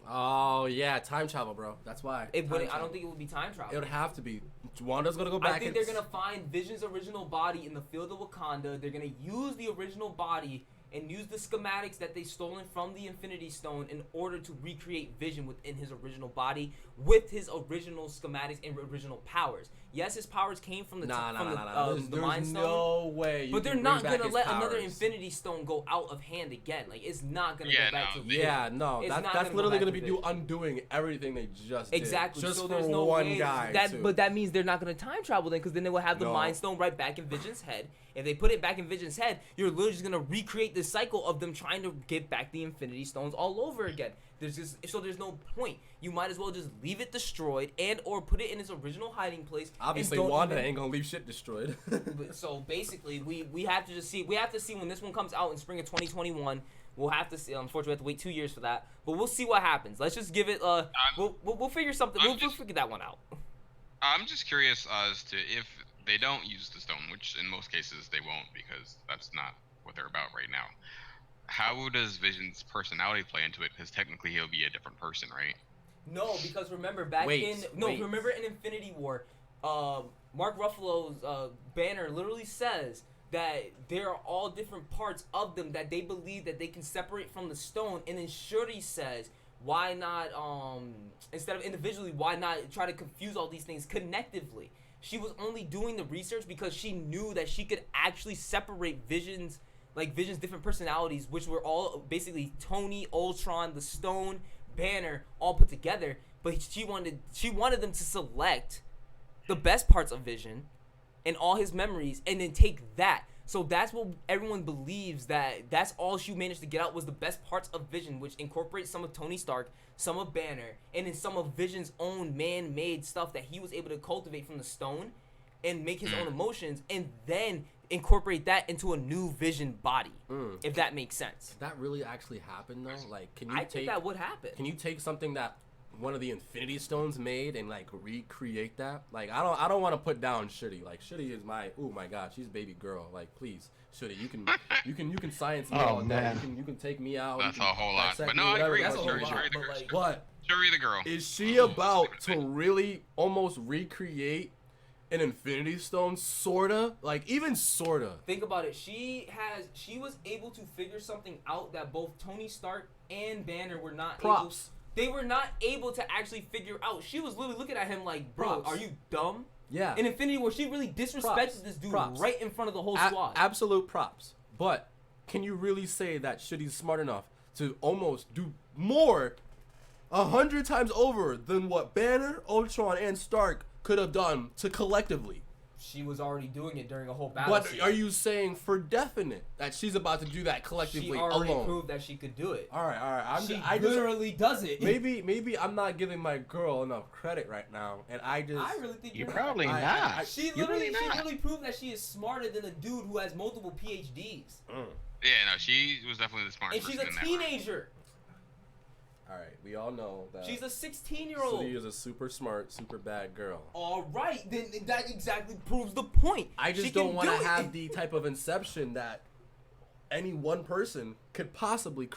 Oh yeah, time travel, bro. That's why. It Time wouldn't. I travel. don't think it would be time travel. It would have to be. Wanda's gonna go back. I think they're gonna find Vision's original body in the field of Wakanda. They're gonna use the original body and use the schematics that they stolen from the Infinity Stone in order to recreate Vision within his original body with his original schematics and original powers. Yes, his powers came from the Nah. the There's Mind Stone. no way. But they're not gonna let another Infinity Stone go out of hand again. Like it's not gonna Yeah, go back no, to they- Vision. Yeah, no, It's that's not that's gonna go literally back gonna to be Vision. undoing everything they just Exactly. did. Just so for there's no one way guy. too. but that means they're not gonna time travel then, because then they will have the No. Mind Stone right back in Vision's head. If they put it back in Vision's head, you're literally just gonna recreate this cycle of them trying to get back the Infinity Stones all over again. There's no point. You might as well just leave it destroyed and or put it in its original hiding place. and Obviously, don't Wanda even- ain't gonna leave shit destroyed. So basically, we have to just see. We have to see when this one comes out in spring of 2021. We'll have to see. Unfortunately, we have to wait 2 years for that. But we'll see what happens. Let's just give it. We'll figure something. We'll figure that one out. I'm just curious as to if they don't use the stone, which in most cases they won't, because that's not what they're about right now. How does Vision's personality play into it? Because technically he'll be a different person, right? No, because remember Wait. remember in Infinity War, Mark Ruffalo's Banner literally says that there are all different parts of them that they believe that they can separate from the stone, and then Shuri says, why not instead of individually, why not try to confuse all these things connectively? She was only doing the research because she knew that she could actually separate Vision's different personalities, which were all basically Tony, Ultron, the Stone, Banner, all put together. But she wanted them to select the best parts of Vision and all his memories, and then take that. So that's what everyone believes, that's all she managed to get out was the best parts of Vision, which incorporates some of Tony Stark, some of Banner, and then some of Vision's own man-made stuff that he was able to cultivate from the stone and make his own emotions, and then incorporate that into a new Vision body, if that makes sense. that really actually happened though? Like, can you I think that would happen. Can you take something that one of the Infinity Stones made and like recreate that? Like, I don't want to put down Shuri. Like, Shuri is my god, she's baby girl. Like, please, Shuri, you can science me all day. man. You can take me out. That's you a can whole lot. dissect But me, no, I whatever. agree. That's a whole Shuri lot, the but, girl. like, What Shuri the girl. is she about to really almost recreate an Infinity Stone, sorta? Like, even sorta. Think about it. She was able to figure something out that both Tony Stark and Banner were not Props. They were not able to actually figure out. She was literally looking at him like, bro, Props. are you dumb? Yeah. In Infinity War, she really disrespected this dude Props. right in front of the whole squad. Absolute props. But can you really say that Shuri's smart enough to almost do more 100 times over than what Banner, Ultron, and Stark could have done to collectively? She was already doing it during a whole battle But scene. are you saying for definite that she's about to do that collectively She already alone? proved that she could do it. All right. She I just literally does it. maybe I'm not giving my girl enough credit right now, and I just I really think You're you're probably right. not. She You're literally, really she not. literally proved that she is smarter than a dude who has multiple PhDs. Yeah, no, she was definitely the smartest And she's person a in that room. teenager. all right. We all know that She's a 16-year-old. Shuri is a super smart, super bad girl. All right, then that exactly proves the point. I just She can don't want to do it. have the type of inception that any one person could possibly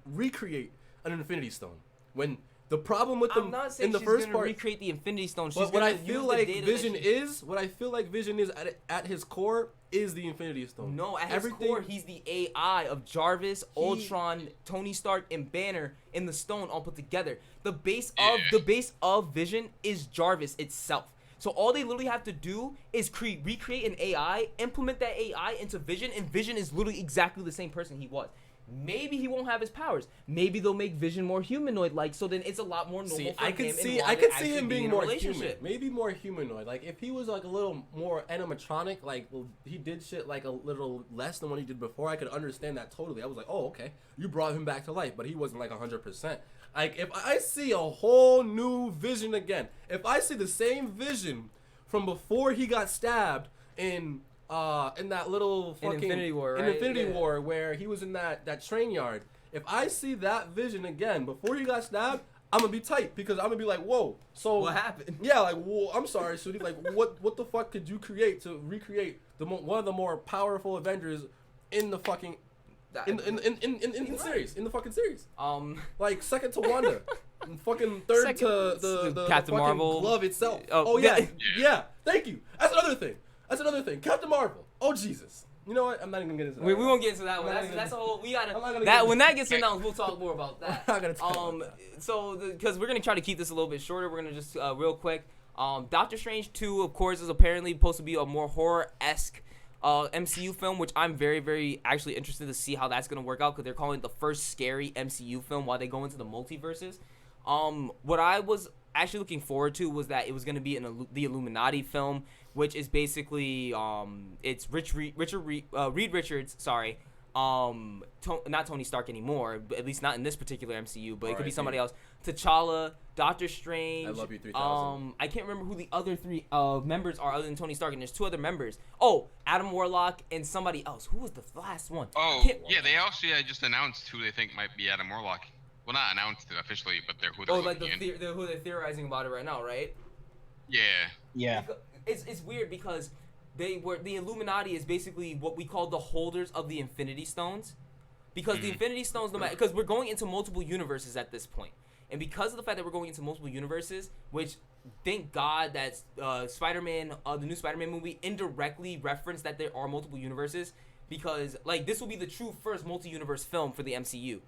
recreate an Infinity Stone. When the problem with I'm them not saying in the she's first gonna part, recreate the Infinity Stone. She's but what I gonna feel use like the data Vision that she- is, what I feel like Vision is at his core is the Infinity Stone. No, at his Everything- core, he's the AI of Jarvis, Ultron, Tony Stark, and Banner in the Stone all put together. The base of Vision is Jarvis itself. So all they literally have to do is recreate an AI, implement that AI into Vision, and Vision is literally exactly the same person he was. maybe he won't have his powers. Maybe they'll make Vision more humanoid-like, so then it's a lot more normal for I him. could and see Wanda him actually being in a more relationship. human, maybe more humanoid. Like if he was like a little more animatronic, like he did shit like a little less than what he did before, I could understand that totally. I was like, oh, okay, you brought him back to life, but he wasn't like 100%. Like if I see a whole new Vision again, if I see the same Vision from before he got stabbed in that little fucking Infinity War, right? Infinity War, where he was in that train yard. If I see that Vision again before he got stabbed, I'm gonna be tight because I'm gonna be like, whoa. So What happened? Yeah, like, whoa, I'm sorry, Sudi. Like, what the fuck could you create to recreate one of the more powerful Avengers in the fucking in the series, in the fucking series? Like second to Wanda, and fucking third to the Captain fucking Marvel. glove itself. Oh, Oh yeah, yeah. yeah. Thank you. That's another thing. Captain Marvel. Oh Jesus. You know what? I'm not even gonna get into that. We won't get into that one. I'm not That's a whole. We I'm not gotta. gonna That get when into that gets announced, we'll talk more about that. I'm not gonna talk about that. So because we're gonna try to keep this a little bit shorter, we're gonna just real quick. Doctor Strange 2, of course, is apparently supposed to be a more horror-esque MCU film, which I'm very, very actually interested to see how that's gonna work out because they're calling it the first scary MCU film while they go into the multiverses. What I was actually looking forward to was that it was gonna be the Illuminati film, which is basically it's Reed Richards, sorry, not Tony Stark anymore, but at least not in this particular MCU, but it could be somebody else. T'Challa, Doctor Strange. I love you 3000. I can't remember who the other three members are other than Tony Stark, and there's 2 other members. Oh, Adam Warlock and somebody else. Who was the last one? Oh, yeah, they also just announced who they think might be Adam Warlock. Well, not announced it officially, but they're who they're looking in. Who they're theorizing about it right now, right? Yeah. Yeah. It's weird because the Illuminati is basically what we call the holders of the Infinity Stones, because the Infinity Stones, no matter, because we're going into multiple universes at this point, and because of the fact that we're going into multiple universes, which thank God that Spider-Man, the new Spider-Man movie indirectly referenced that there are multiple universes, because like this will be the true first multi-universe film for the MCU,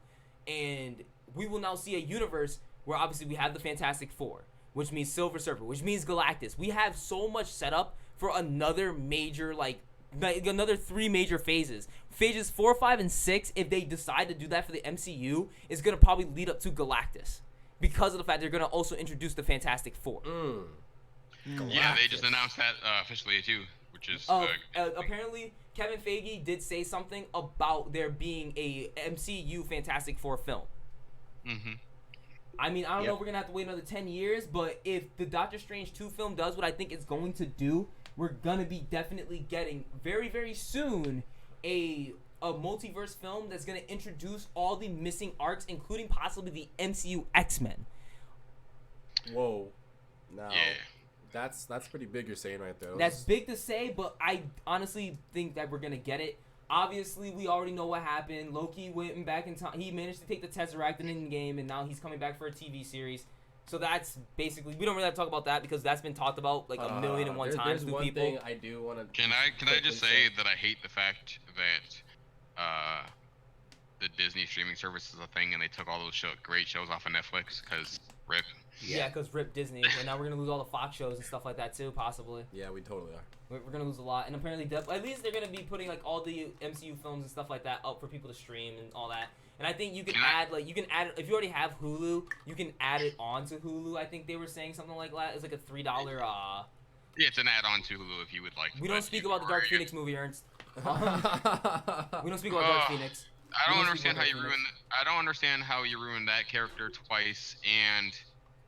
and we will now see a universe where obviously we have the Fantastic Four, which means Silver Surfer, which means Galactus. We have so much set up for another major, like another 3 major phases. Phases 4, 5, and 6, if they decide to do that for the MCU, is going to probably lead up to Galactus. Because of the fact they're going to also introduce the Fantastic Four. Yeah, they just announced that officially too, which is apparently Kevin Feige did say something about there being a MCU Fantastic Four film. I mean, I don't know if we're going to have to wait another 10 years, but if the Doctor Strange 2 film does what I think it's going to do, we're going to be definitely getting very, very soon a multiverse film that's going to introduce all the missing arcs, including possibly the MCU X-Men. Whoa. Now, yeah. That's pretty big you're saying right there. That's big to say, but I honestly think that we're going to get it. Obviously, we already know what happened. Loki went back in time. He managed to take the Tesseract in the game, and now he's coming back for a TV series. So that's basically, we don't really have to talk about that because that's been talked about like a million and one times through people. There's one thing I do want to. Can I just say that I hate the fact that the Disney streaming service is a thing and they took all those great shows off of Netflix because RIP. Yeah, because RIP Disney, and now we're gonna lose all the Fox shows and stuff like that too, possibly. Yeah, we totally are. We're gonna lose a lot, and apparently, at least they're gonna be putting like all the MCU films and stuff like that up for people to stream and all that. And I think you can add if you already have Hulu, you can add it on to Hulu. I think they were saying something like that. It's like a $3. Yeah, it's an add-on to Hulu if you would like. We don't speak about the Dark Phoenix movie, Ernst. We don't speak about Dark Phoenix. I don't understand how you ruined that character twice and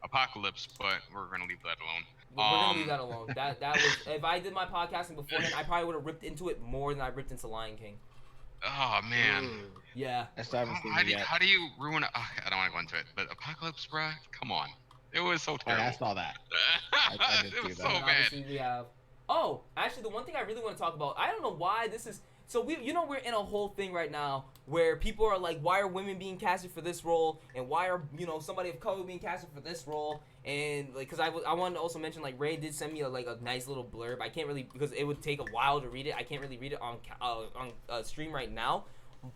Apocalypse, but we're gonna leave that alone. We're gonna leave that alone. That was, if I did my podcasting beforehand, I probably would have ripped into it more than I ripped into Lion King. Oh man. Yeah. How do you ruin? I don't want to go into it, but Apocalypse, bruh, come on. It was so terrible. I saw that. It was so bad. We have. Oh, actually, the one thing I really want to talk about. I don't know why this is. So we're in a whole thing right now where people are like, why are women being casted for this role, and why are somebody of color being casted for this role, and like, cause I wanted to also mention, like, Ray did send me a nice little blurb. I can't really, because it would take a while to read it. I can't really read it on stream right now,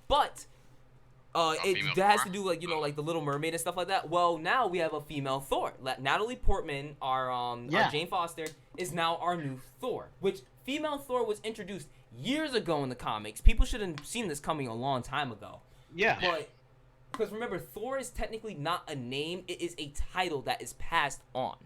but it has to do like the Little Mermaid and stuff like that. Well, now we have a female Thor. Natalie Portman, our Jane Foster, is now our new Thor, which female Thor was introduced years ago in the comics. People should have seen this coming a long time ago. Yeah. But because remember, Thor is technically not a name; it is a title that is passed on.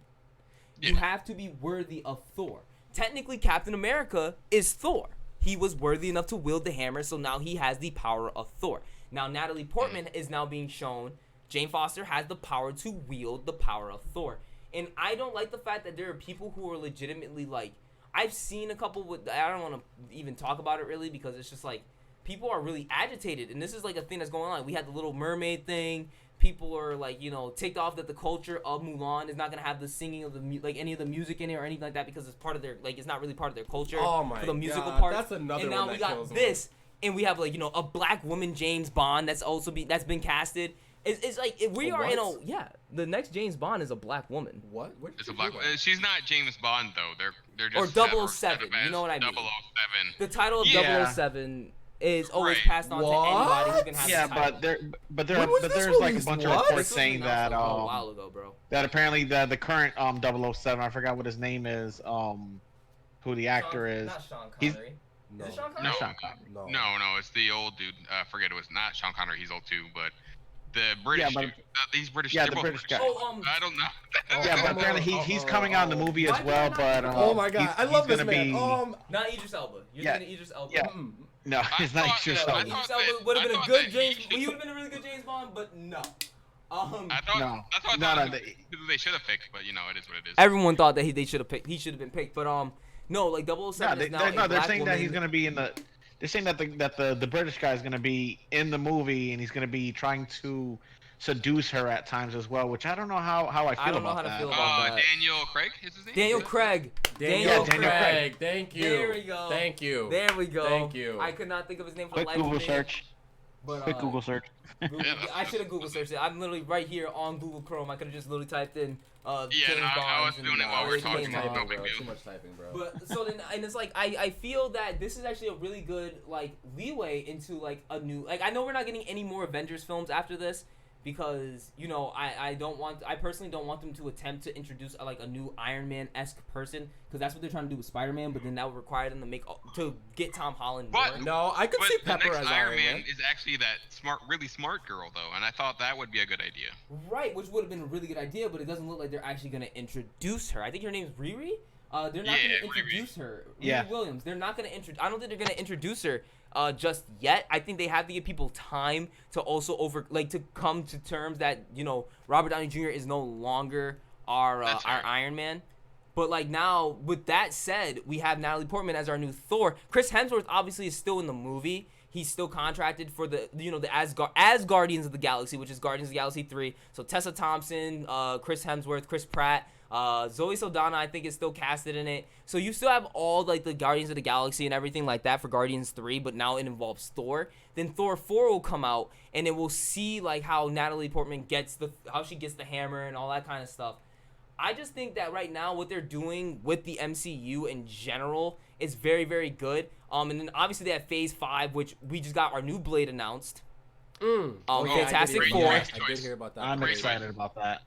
You have to be worthy of Thor. Technically, Captain America is Thor. He was worthy enough to wield the hammer, so now he has the power of Thor. Now, Natalie Portman is now being shown. Jane Foster has the power to wield the power of Thor. And I don't like the fact that there are people who are legitimately like, I've seen a couple with, I don't want to even talk about it really because it's just like, people are really agitated. And this is like a thing that's going on. We had the Little Mermaid thing. People are like, you know, ticked off that the culture of Mulan is not gonna have the singing of the like any of the music in it or anything like that because it's part of their like it's not really part of their culture. Oh my for the musical God, part. that's another and now one we that got kills me. this, and we have like you know a black woman James Bond that's been casted. It's like we are in a the next James Bond is a black woman. What? It's a black. She's not James Bond though. They're just or 007. You know what I mean? 007. The title of Yeah. 007 is always Right. passed on to anybody who can have Yeah, the title. but When was this there's like a released? bunch of What? reports This was saying announced that a while ago, bro. that apparently the current 007, I forgot what his name is, who the actor is. Not Sean He's- Connery. No. Is it Sean No, Connery? Sean Connery. no, it's the old dude. Forget it was not Sean Connery. He's old too, but the British but- dude. These British. Yeah, they're the both British guy. Oh, I don't know. Yeah, but apparently he's coming out in the movie as Why did I well. not But think Oh my God, I love this gonna man. be- Not Idris Elba. You're Yeah. thinking Idris Elba. Yeah. No, I it's not thought- Idris I Elba. thought- Idris Elba would have I been a thought good that James. he- He would have been a really good James Bond, but no. I thought. No. I thought No, that no, was who they should have picked, but you know it is what it is. Everyone thought that they should have picked. He should have been picked, but no, like 007 No, is now they're a black saying that he's woman. gonna be in the. They're saying that the British guy is gonna be in the movie and he's gonna be trying to seduce her at times as well, which I don't know how I feel don't know about how to that. feel about that. Daniel Craig is his name. Daniel Is that- Craig. Daniel Daniel Craig. Thank you. There we go. Thank you. There we go. Thank you. I could not think of his name for Quick the life Google of me. search. But, Quick Google search. Google- I should have Google searched it. I'm literally right here on Google Chrome. I could have just literally typed in Yeah, James no, I was Bond doing it while we were it talking. came No out. big deal. Too much typing, bro. But so then, and it's like I feel that this is actually a really good like leeway into like a new like I know we're not getting any more Avengers films after this because you know I personally don't want them to attempt to introduce like a new Iron Man-esque person because that's what they're trying to do with Spider-Man, but then that would require them to get Tom Holland. But- more. No, I could But see the Pepper next as Iron Man is actually that really smart girl though, and I thought that would be a good idea. Right, which would have been a really good idea, but it doesn't look like they're actually going to introduce her. I think her name's Riri. They're not Yeah, going to introduce her. Yeah. Riri Williams. They're not going to introduce. I don't think they're going to introduce her just yet. I think they have to give people time to also to come to terms that you know Robert Downey Jr. is no longer our That's right. Iron Man. But like now, with that said, we have Natalie Portman as our new Thor. Chris Hemsworth obviously is still in the movie. He's still contracted for the as Guardians of the Galaxy, which is Guardians of the Galaxy 3. So Tessa Thompson, Chris Hemsworth, Chris Pratt, Zoe Saldana, I think is still casted in it. So you still have all like the Guardians of the Galaxy and everything like that for Guardians 3, but now it involves Thor. Then Thor 4 will come out, and it will see like how Natalie Portman how she gets the hammer and all that kind of stuff. I just think that right now what they're doing with the MCU in general is very, very good. And then obviously they have Phase 5, which we just got our new Blade announced. Fantastic Great Four. choice. I did hear about that. I'm Great excited about that.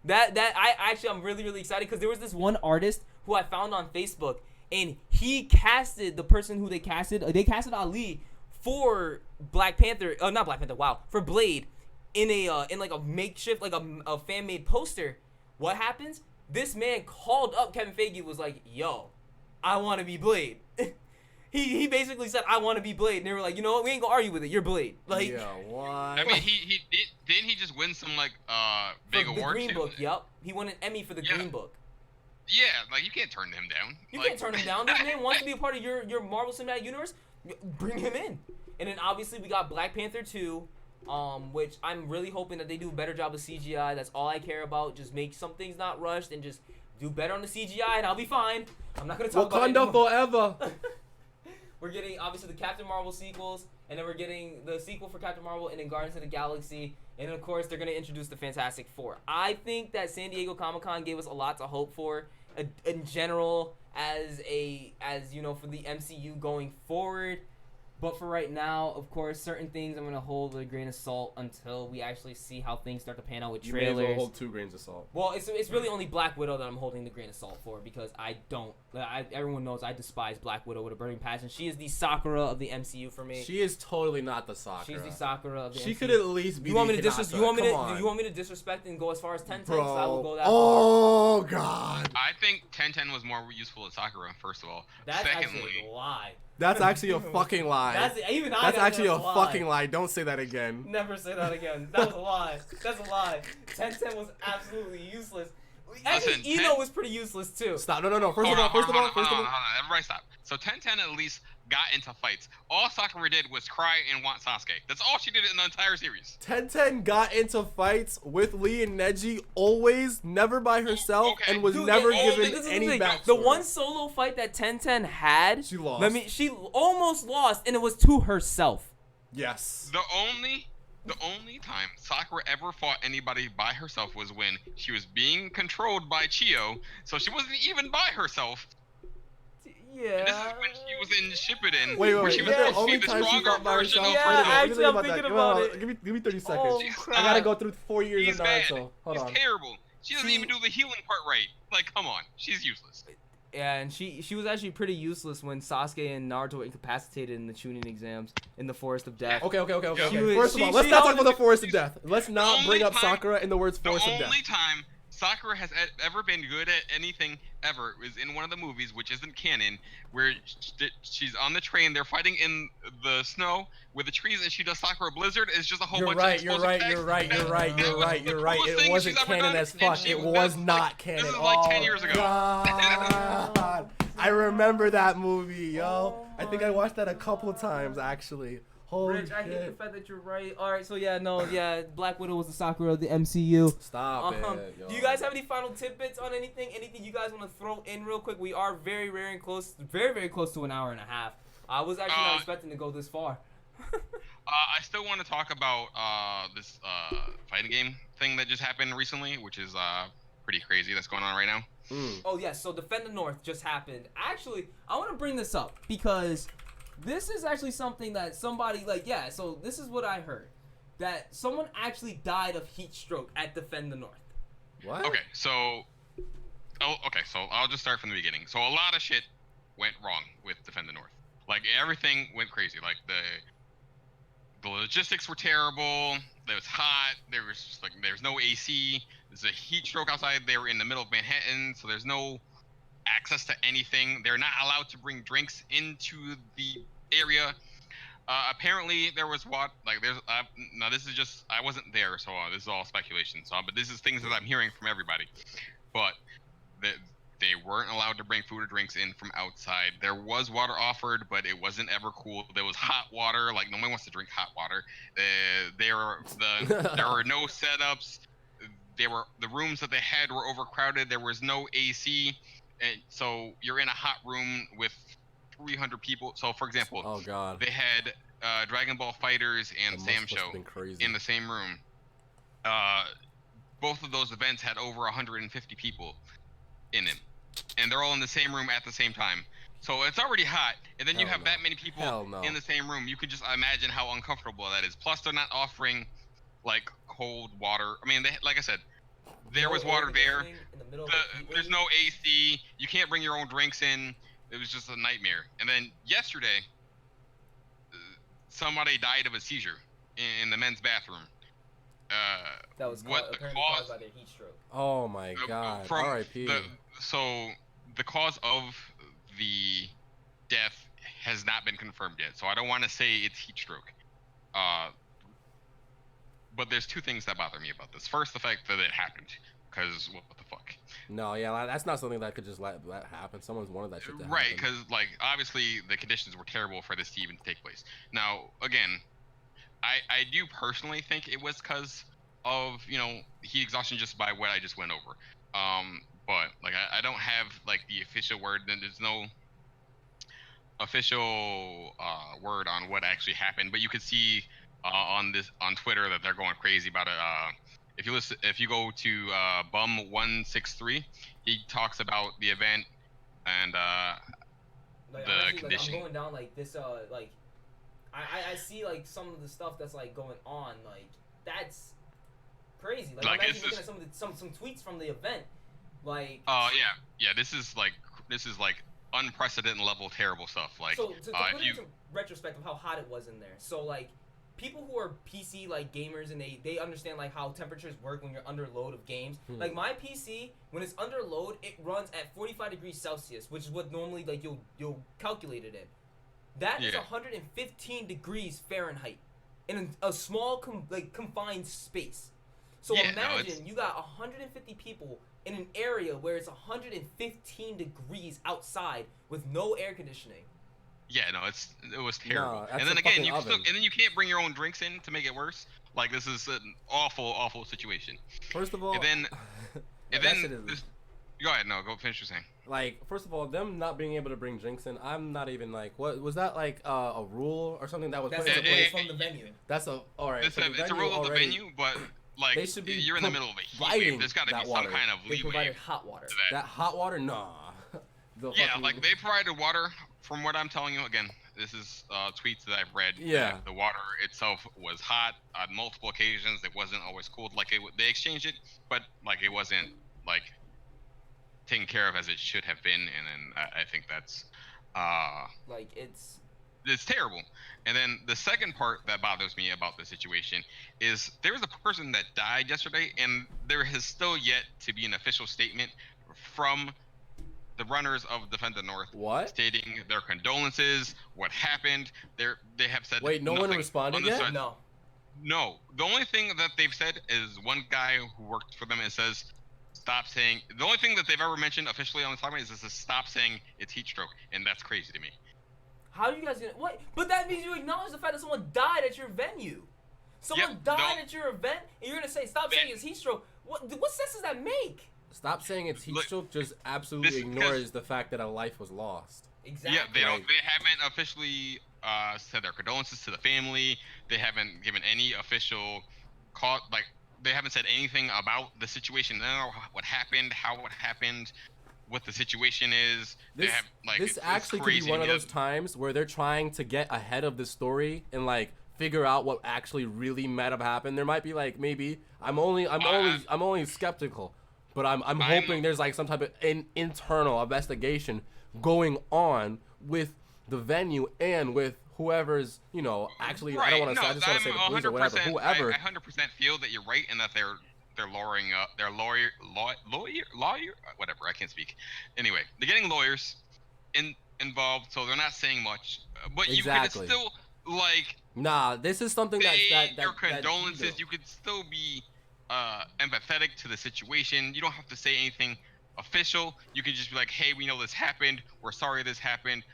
I'm really, really excited because there was this one artist who I found on Facebook, and he casted the person who they casted. They casted Ali for Black Panther. Not Black Panther. Wow, for Blade in like a makeshift, like a fan made poster. What happens? This man called up Kevin Feige, was like, "Yo, I want to be Blade." He basically said, "I want to be Blade," and they were like, "You know what? We ain't gonna argue with it. You're Blade." Like, Yeah, what? I mean, he didn't he just win some like big for the award Green too? Book. Yep, he won an Emmy for the Yeah. Green Book. Yeah, like you can't turn him down. You Like- can't turn him down. This man wants to be a part of your Marvel Cinematic Universe. Bring him in. And then obviously we got Black Panther 2, which I'm really hoping that they do a better job of CGI. That's all I care about. Just make some things not rushed and just do better on the CGI, and I'll be fine. I'm not gonna talk about it Wakanda anymore. forever. We're getting obviously the Captain Marvel sequels, and then we're getting the sequel for Captain Marvel, and then Guardians of the Galaxy, and of course they're gonna introduce the Fantastic Four. I think that San Diego Comic-Con gave us a lot to hope for, in general, as you know, for the MCU going forward. But for right now, of course, certain things I'm gonna hold with a grain of salt until we actually see how things start to pan out with You may trailers. as well hold 2 grains of salt. Well, it's really only Black Widow that I'm holding the grain of salt for because everyone knows I despise Black Widow with a burning passion. She is the Sakura of the MCU for me. She is totally not the Sakura. She's the Sakura of the MCU. She could at least be. You want me to Hinata. you want me to Come on. you want me to disrespect and go as far as 10-10? Bro. So I will go that Oh God. I think 10-10 was more useful at Sakura. First of all, That's secondly, actually a lie. That's actually a fucking lie. That's actually a lie. fucking lie. Don't say that again. Never say that again. That was a lie. That's a lie. 10-10 was absolutely useless. Actually, Listen, Eno was pretty useless too. Stop. No. First hold of on, all. Everybody stop. So 10-10 at least got into fights. All Sakura did was cry and want Sasuke. That's all she did in the entire series. 10-10 got into fights with Lee and Neji always, never by herself, Okay. and was Dude, never yeah, given this is any thing. backstory. The one solo fight that 10-10 had, She lost. she almost lost, and it was to herself. Yes. The only time Sakura ever fought anybody by herself was when she was being controlled by Chio, so she wasn't even by herself. Yeah. And this is when she was in Shippuden, Wait. where she was Yeah, supposed to be only the time she stronger fought by version herself. of Yeah, Wait a minute, herself. actually, I'm let me thinking think about that. it. Give me 30 seconds. Oh, She's crap. I gotta go through 4 years She's of bad. Naruto. Hold She's on. terrible. She doesn't See- even do the healing part right. Like, come on, she's useless. Yeah, and she was actually pretty useless when Sasuke and Naruto were incapacitated in the Chunin exams in the Forest of Death. Okay. She was- First of all, she- let's she not talk held about it- the Forest of Death. Let's not only bring up time- Sakura in the words The Forest of Death. only time Sakura has ever been good at anything ever is in one of the movies, which isn't canon, where she's on the train. They're fighting in the snow with the trees, and she does Sakura Blizzard. It's just a whole You're bunch right, of you're explosive right, attacks. you're right, That- you're right, that you're was right, the you're right. coolest It thing wasn't she's ever canon done, as and fuck. she It was was like- not canon. This is like 10 years ago. God. I remember that movie, yo. Oh I think I watched that a couple of times, actually. Holy Rich, I hate the shit. fact that you're right. All right, so Black Widow was the Sakura of the MCU. Stop it, yo. Do you guys have any final tidbits on anything? Anything you guys want to throw in real quick? We are very, very close to an hour and a half. I was actually not expecting to go this far. I still want to talk about this fighting game thing that just happened recently, which is pretty crazy that's going on right now. Oh yes, so Defend the North just happened. Actually, I want to bring this up because this is actually something that somebody so this is what I heard. That someone actually died of heat stroke at Defend the North. What? Okay, so I'll just start from the beginning. So a lot of shit went wrong with Defend the North. Like everything went crazy. Like the logistics were terrible. It was hot. There's no AC. There's a heat stroke outside. They were in the middle of Manhattan, so there's no access to anything. They're not allowed to bring drinks into the area. Apparently there was now this is just, I wasn't there, so this is all speculation. So, but this is things that I'm hearing from everybody. But they weren't allowed to bring food or drinks in from outside. There was water offered, but it wasn't ever cool. There was hot water. Like nobody wants to drink hot water. There were no setups. The rooms that they had were overcrowded. There was no AC, and so you're in a hot room with 300 people. So, for example, Oh God. they had Dragon Ball Fighters and That Sam must have Show been crazy. in the same room. Both of those events had over 150 people in them, and they're all in the same room at the same time. So it's already hot, and then you Hell have no. that many people Hell no. in the same room. You could just imagine how uncomfortable that is. Plus, they're not offering like cold water. I mean, like I said, there was water there. In the middle of a heat There's wave. no AC. You can't bring your own drinks in. It was just a nightmare. And then yesterday, somebody died of a seizure in the men's bathroom. That was what the apparently cause caused by their heat stroke. Oh my God. from R.I.P. So the cause of the death has not been confirmed yet. So I don't want to say it's heat stroke. But there's two things that bother me about this. First, the fact that it happened, because what the fuck? No, yeah, that's not something that could just let happen. Someone's wanted that shit to happen. Right, because like obviously the conditions were terrible for this to even take place. Now, again, I do personally think it was because of heat exhaustion, just by what I just went over. But like I don't have like the official word. There's no official word on what actually happened. But you could see on Twitter that they're going crazy about it. If you go to Bum163, he talks about the event and Like, the honestly, condition. I'm going down like this I see like some of the stuff that's like going on, like that's crazy. Like Like, I'm it's actually looking just- at some tweets from the event, like. Oh yeah. This is like unprecedented level terrible stuff. Like, So to if put it you into retrospect of how hot it was in there. So like people who are PC like gamers and they understand like how temperatures work when you're under load of games. Like my PC, when it's under load, it runs at 45 degrees Celsius, which is what normally like you'll calculate it in. That is Yeah. 115 degrees Fahrenheit in a small confined space. So Yeah, no, imagine it's- you got 150 people in an area where it's 115 degrees outside with no air conditioning. Yeah, no, it was terrible. that's And then a again, fucking you oven. and then you can't bring your own drinks in to make it worse. Like, this is an awful situation. First of all, And then that and shit then is- go ahead, no, go finish your saying. like, first of all, them not being able to bring drinks in, I'm not even like, what was that like a rule or something that was That's put the into place place? from the venue. That's a all right. It's so a, the it's a venue rule of the already- venue, but like They should be you're in the middle of a heat providing wave. There's got to be that some water. kind of They leeway provided hot water. to That hot water, nah. The Yeah, fucking- like they provided water. From what I'm telling you, again, this is tweets that I've read. Yeah. that the water itself was hot on multiple occasions. It wasn't always cooled. Like they exchanged it, but like it wasn't like taken care of as it should have been. And then I think that's Like it's terrible. And then the second part that bothers me about the situation is there was a person that died yesterday, and there has still yet to be an official statement from the runners of Defend the North What? stating their condolences, what happened. They have said Wait, no one nothing responded on the yet? side. no. No, the only thing that they've said is one guy who worked for them and says, stop saying. The only thing that they've ever mentioned officially on the topic is to stop saying it's heat stroke, and that's crazy to me. How are you guys gonna what? But that means you acknowledge the fact that someone died at your venue. Someone Yep, died no. at your event, and you're gonna say stop saying it's heat stroke. What sense does that make? Stop saying it's heat Look, stroke. Just absolutely this- ignores the fact that a life was lost. Exactly. Yeah, they don't. Like- They haven't officially said their condolences to the family. They haven't given any official call. Like they haven't said anything about the situation. They don't know what happened, how it happened, what the situation is. They This have, like, this it's actually could crazy be to one of me those that- times where they're trying to get ahead of the story and like figure out what actually really might have happened. There might be like maybe I'm only skeptical, but I'm hoping there's like some type of internal investigation going on with the venue and with whoever's actually I don't want to I just want to say the police or whatever, whoever. I 100% feel that you're right and that they're lawyering up, they're lawyer, whatever. I can't speak. Anyway, they're getting lawyers involved, so they're not saying much. But Exactly. you could still like Nah, this is something say that your condolences. You could still be empathetic to the situation. You don't have to say anything official. You can just be like, hey, we know this happened. We're sorry this happened.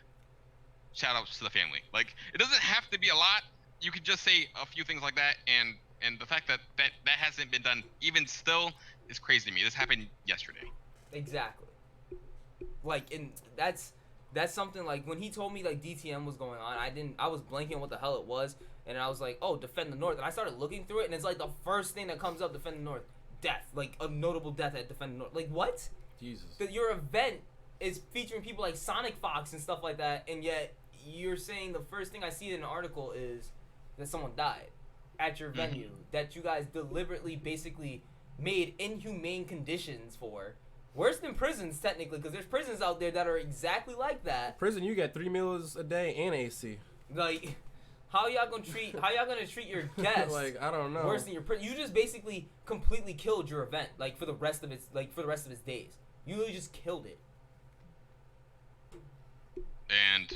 Shout outs to the family. Like, it doesn't have to be a lot. You could just say a few things like that, and the fact that hasn't been done even still is crazy to me. This happened yesterday. Exactly. Like, and that's something like when he told me like DTM was going on, I was blanking on what the hell it was, and I was like, oh, Defend the North, and I started looking through it, and it's like the first thing that comes up, Defend the North, death, like a notable death at Defend the North. Like what? Jesus. That your event is featuring people like Sonic Fox and stuff like that, and yet you're saying the first thing I see in an article is that someone died at your venue that you guys deliberately basically made inhumane conditions for. Worse than prisons, technically, because there's prisons out there that are exactly like that. Prison, you get 3 meals a day and AC. Like, how y'all gonna treat your guests Like I don't know. worse than your prison? You just basically completely killed your event, like for the rest of its days. You literally just killed it. And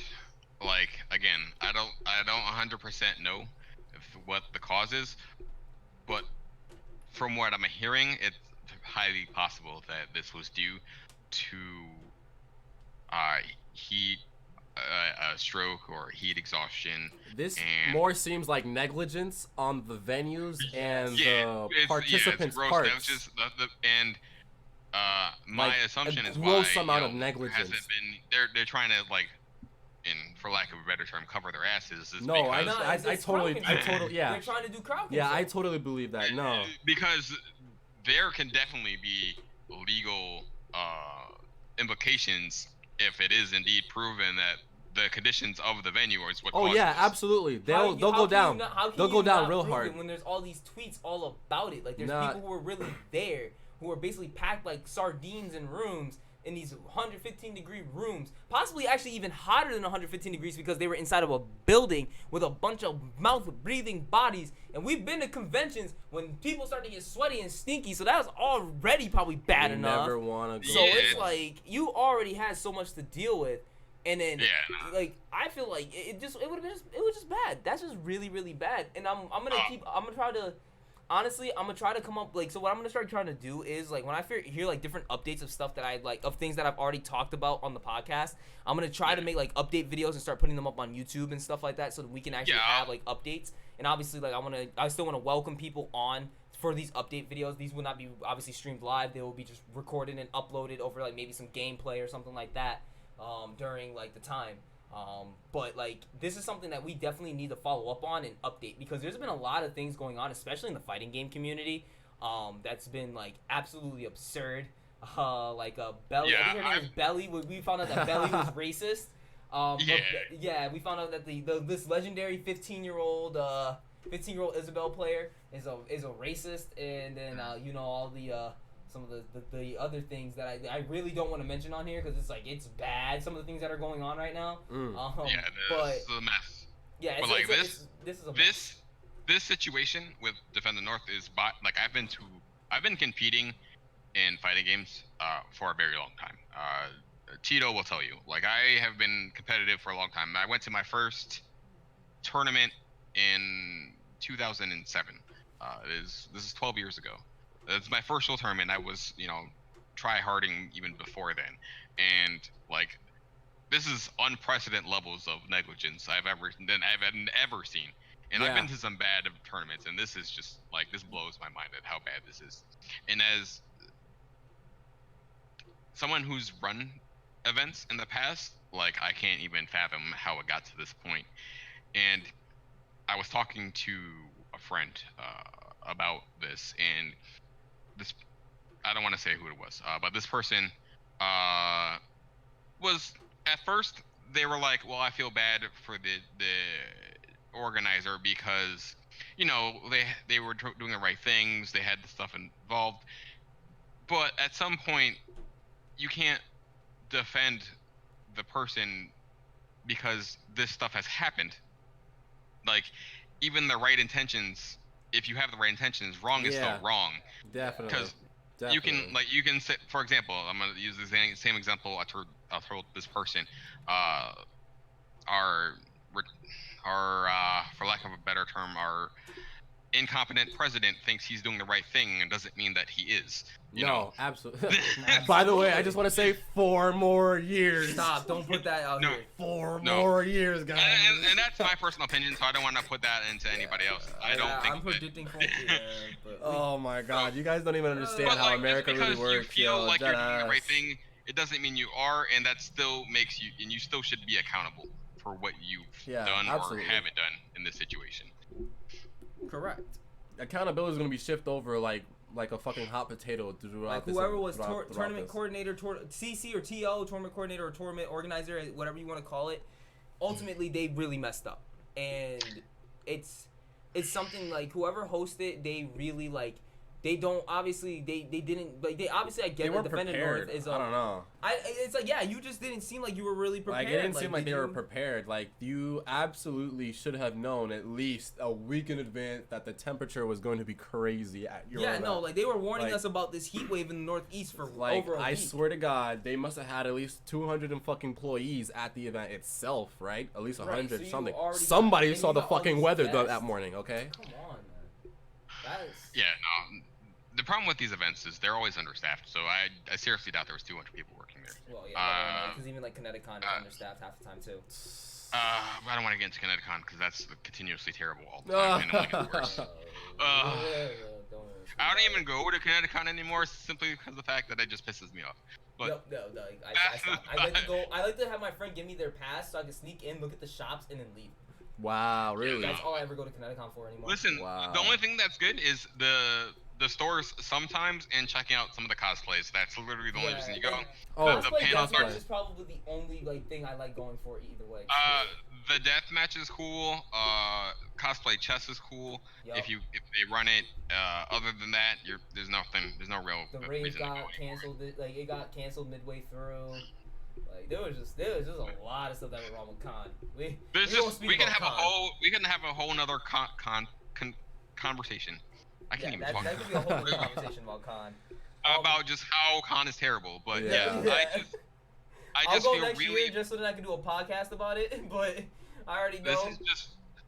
like again, I don't 100% know what the cause is, but from what I'm hearing, it's highly possible that this was due to heat, stroke, or heat exhaustion. This and- more seems like negligence on the venues and the it's participants' gross. parts. That's just my Like, assumption a is gross why amount of hasn't negligence. been. They're trying to like, for lack of a better term, cover their asses. Is No, because, No, it's totally, crowd I control. totally, yeah, They're trying to do crowd yeah, I control. totally believe that. No, because there can definitely be legal implications if it is indeed proven that the conditions of the venue is what. Oh caused yeah, this. absolutely. They'll How go can down. you not- how can They'll you go down not real prove hard. it when there's all these tweets all about it? Like there's Nah. people who are really there, who are basically packed like sardines in rooms, in these 115-degree rooms, possibly actually even hotter than 115 degrees because they were inside of a building with a bunch of mouth-breathing bodies. And we've been to conventions when people start to get sweaty and stinky, so that was already probably bad We enough. never want to go. So Yeah. it's like you already had so much to deal with, and then Yeah. like I feel like it was just bad. That's just really really bad. And I'm gonna try to. Honestly, I'm gonna try to come up like so. What I'm gonna start trying to do is like when I hear like different updates of stuff that I like of things that I've already talked about on the podcast. I'm gonna try to make like update videos and start putting them up on YouTube and stuff like that, so that we can actually have like updates. And obviously, like I still want to welcome people on for these update videos. These will not be obviously streamed live. They will be just recorded and uploaded over like maybe some gameplay or something like that during like the time. But like this is something that we definitely need to follow up on and update because there's been a lot of things going on, especially in the fighting game community. That's been like absolutely absurd. Like Belly, I think her name is Belly. We found out that Belly was racist. We found out that this legendary 15-year-old Isabel player is a racist, and then all the some of the other things that I really don't want to mention on here because it's like it's bad. Some of the things that are going on right now. This is a mess. Yeah, but like this is a mess. This situation with Defend the North is like I've been competing in fighting games for a very long time. Tito will tell you, like I have been competitive for a long time. I went to my first tournament in 2007. This is 12 years ago. It's my first real tournament. I was, try-harding even before then, and like, this is unprecedented levels of negligence I've ever seen. And I've been to some bad tournaments, and this is just like this blows my mind at how bad this is. And as someone who's run events in the past, like I can't even fathom how it got to this point. And I was talking to a friend about this, and this, I don't want to say who it was, but this person was, at first they were like, well, I feel bad for the organizer because they were doing the right things, they had the stuff involved, but at some point you can't defend the person because this stuff has happened. Like, even the right intentions, if you have the right intentions, wrong is still wrong. Definitely. Because you can say, for example, I'm gonna use the same example I told this person. Our for lack of a better term, our incompetent president thinks he's doing the right thing and doesn't mean that he is. Absolutely. By the way, I just want to say 4 more years. Stop! Don't put that out here. 4 more years, guys. And that's my personal opinion, so I don't want to put that into anybody else. I don't think. I'm predicting but oh my God, you guys don't even understand how America really works. You feel like you're doing the right thing, it doesn't mean you are, and that still makes you, and you still should be accountable for what you've done or haven't done in this situation. Correct. Accountability is gonna be shifted over like a fucking hot potato throughout like whoever was tournament coordinator, CC or TO, tournament coordinator or tournament organizer, whatever you want to call it. Ultimately, they really messed up, and it's something like whoever hosted, they really like. They don't obviously they didn't like they obviously I get that Defend the North is I don't know. It's like you just didn't seem like you were really prepared. Like it didn't seem like they were prepared. Like you absolutely should have known at least a week in advance that the temperature was going to be crazy at your event. Like they were warning us about this heat wave in the Northeast for over a week. I swear to God, they must have had at least 200 and fucking employees at the event itself, right? At least 100 something. Somebody saw the fucking weather that morning, okay? Come on, man. That's... Yeah, no. The problem with these events is they're always understaffed, so I seriously doubt there was 200 people working there. Well, yeah, because even like ConnectiCon is understaffed half the time too. I don't want to get into ConnectiCon because that's continuously terrible all the time, and it only gets worse. I don't even go to ConnectiCon anymore simply because of the fact that it just pisses me off. But no, I like to go. I like to have my friend give me their pass so I can sneak in, look at the shops, and then leave. Wow, really? That's all I ever go to ConnectiCon for anymore. Listen, the only thing that's good is the stores sometimes and checking out some of the cosplays. That's literally the only reason you go. and Oh, the cosplay panels deathmatch are. is probably the only like thing I like going for either way. The death match is cool. Cosplay chess is cool. Yup. If they run it. Other than that, there's nothing. There's no real The rave reason to go got canceled. Like it got canceled midway through. Like there was just a lot of stuff that went wrong with Con. We can have a whole nother conversation. I can't even talk. That could be a whole other conversation about Con. About just how Con is terrible, but Yeah. I I'll just go feel next really. year just so that I can do a podcast about it. But I already know.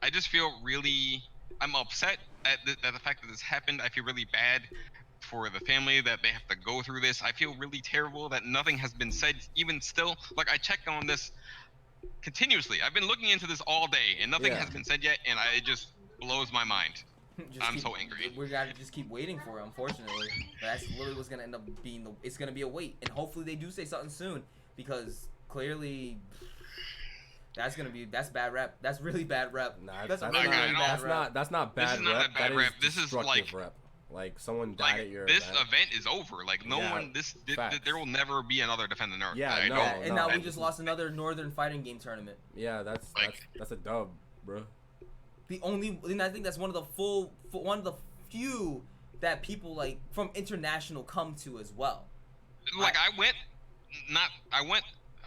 I just feel really. I'm upset at the fact that this happened. I feel really bad for the family that they have to go through this. I feel really terrible that nothing has been said. Even still, like I checked on this continuously. I've been looking into this all day, and nothing has been said yet, and it just blows my mind. I'm so angry. We gotta just keep waiting for it, unfortunately. But that's literally what's gonna end up being it's gonna be a wait, and hopefully they do say something soon, because clearly that's bad rep. That's really bad rep. Nah, that's not bad rep. That's not bad This is not rep. a bad rep. This is like rep. Like someone died at your this event. is over. Like no one. There will never be another Defend the Nerf. Yeah, and now we just lost another Northern Fighting Game tournament. Yeah, that's a dub, bro. And I think that's one of the few that people like from international come to as well. Like I went.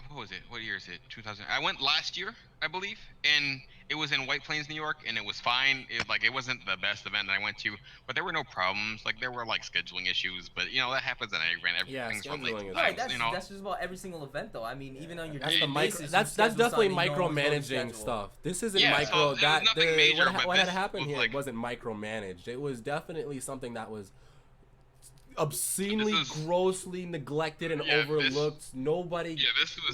What was it? What year is it? 2000. I went last year, I believe, and it was in White Plains, New York, and it was fine. It wasn't the best event that I went to, but there were no problems. Like there were like scheduling issues, but that happens at any event. Everything's run late sometimes, that's just about every single event, though. I mean, even on your that's definitely micromanaging stuff. This isn't micro. So what had happened here wasn't micromanaged. It was definitely something that was obscenely, grossly neglected and overlooked. Nobody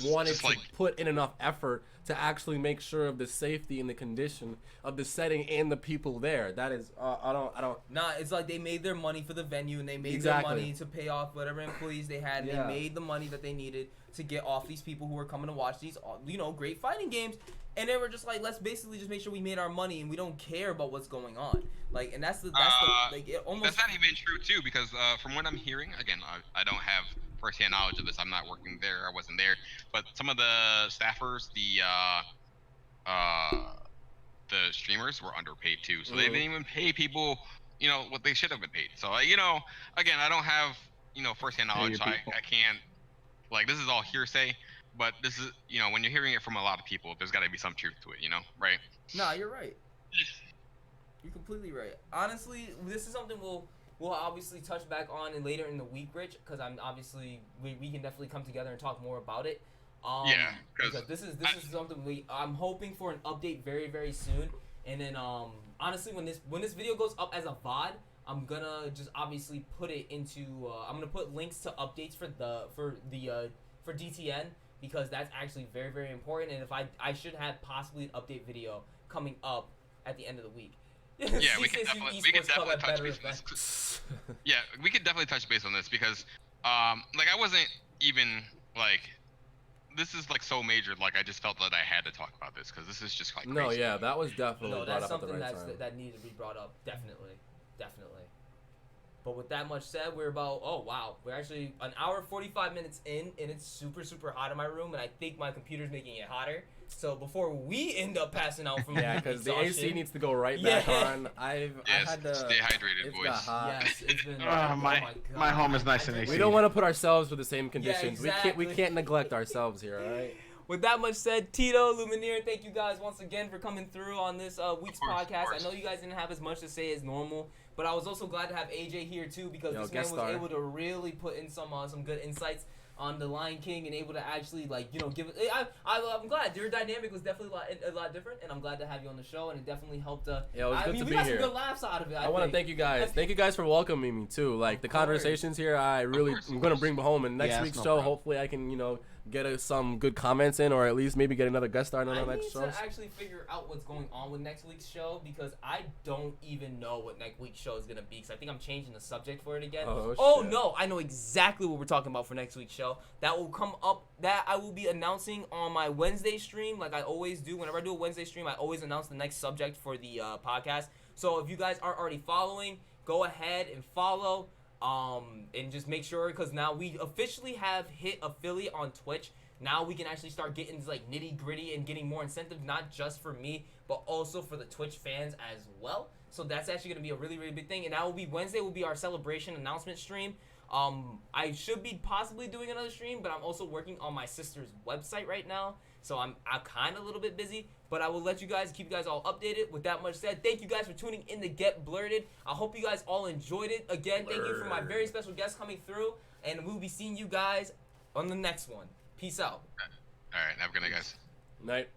wanted to put in enough effort to actually make sure of the safety and the condition of the setting and the people there. That is, I don't. Nah, it's like they made their money for the venue and they made their money to pay off whatever employees they had. And they made the money that they needed to get off these people who were coming to watch these, great fighting games. And they were just like, let's basically just make sure we made our money and we don't care about what's going on. Like, and that's it almost. That's not even true too, because from what I'm hearing, again, I don't have firsthand knowledge of this. I'm not working there. I wasn't there. But some of the staffers, the streamers were underpaid too. So they didn't even pay people, what they should have been paid. So again, I don't have firsthand knowledge. So I can't. Like, this is all hearsay. But this is, when you're hearing it from a lot of people, there's got to be some truth to it, right? Nah, you're right. You're completely right. Honestly, this is something we'll obviously touch back on later in the week, Rich, because I'm obviously we can definitely come together and talk more about it. Because this is something I'm hoping for an update very, very soon. And then honestly, when this video goes up as a VOD, I'm gonna just obviously put it into I'm gonna put links to updates for DTN. Because that's actually very, very important, and if I should have possibly an update video coming up at the end of the week. Yeah, we can definitely touch base on this. Yeah, we could definitely touch base on this because, I wasn't even this is so major. I just felt that I had to talk about this because this is just crazy. No, yeah, that was definitely brought up at the right time. That needed to be brought up. Definitely. But with that much said, we're actually an hour 45 minutes in, and it's super, super hot in my room, and I think my computer's making it hotter. So before we end up passing out from because the AC needs to go right back on. I had to stay hydrated, boys. Got hot. Yes, it's been. My home is nice and AC. We don't want to put ourselves with the same conditions. Yeah, exactly. We can't neglect ourselves here, all right? With that much said, Tito, Lumineer, thank you guys once again for coming through on this week's podcast. I know you guys didn't have as much to say as normal, but I was also glad to have AJ here too because this man was able to really put in some good insights on the Lion King and able to actually give it. I'm glad your dynamic was definitely a lot different, and I'm glad to have you on the show, and it definitely helped. It was good to be we got here. some good laughs out of it. I want to thank you guys. Thank you guys for welcoming me too. The conversations here, I'm gonna bring home. And next week's show, hopefully I can get some good comments in, or at least maybe get another guest star on the next show. I need to actually figure out what's going on with next week's show because I don't even know what next week's show is gonna be. Because I think I'm changing the subject for it again. Oh no, I know exactly what we're talking about for next week's show. That will come up. That I will be announcing on my Wednesday stream, like I always do. Whenever I do a Wednesday stream, I always announce the next subject for the podcast. So if you guys aren't already following, go ahead and follow. And just make sure, because now we officially have hit affiliate on Twitch. Now we can actually start getting like nitty gritty and getting more incentive, not just for me, but also for the Twitch fans as well. So that's actually going to be a really, really big thing. And that will be Wednesday will be our celebration announcement stream. I should be possibly doing another stream, but I'm also working on my sister's website right now. So I'm kind of a little bit busy, but I will let you guys, keep you guys all updated. With that much said, thank you guys for tuning in to Get Blerded. I hope you guys all enjoyed it. Again, thank you for my very special guest coming through, and we'll be seeing you guys on the next one. Peace out. All right, have a good night, guys. Night.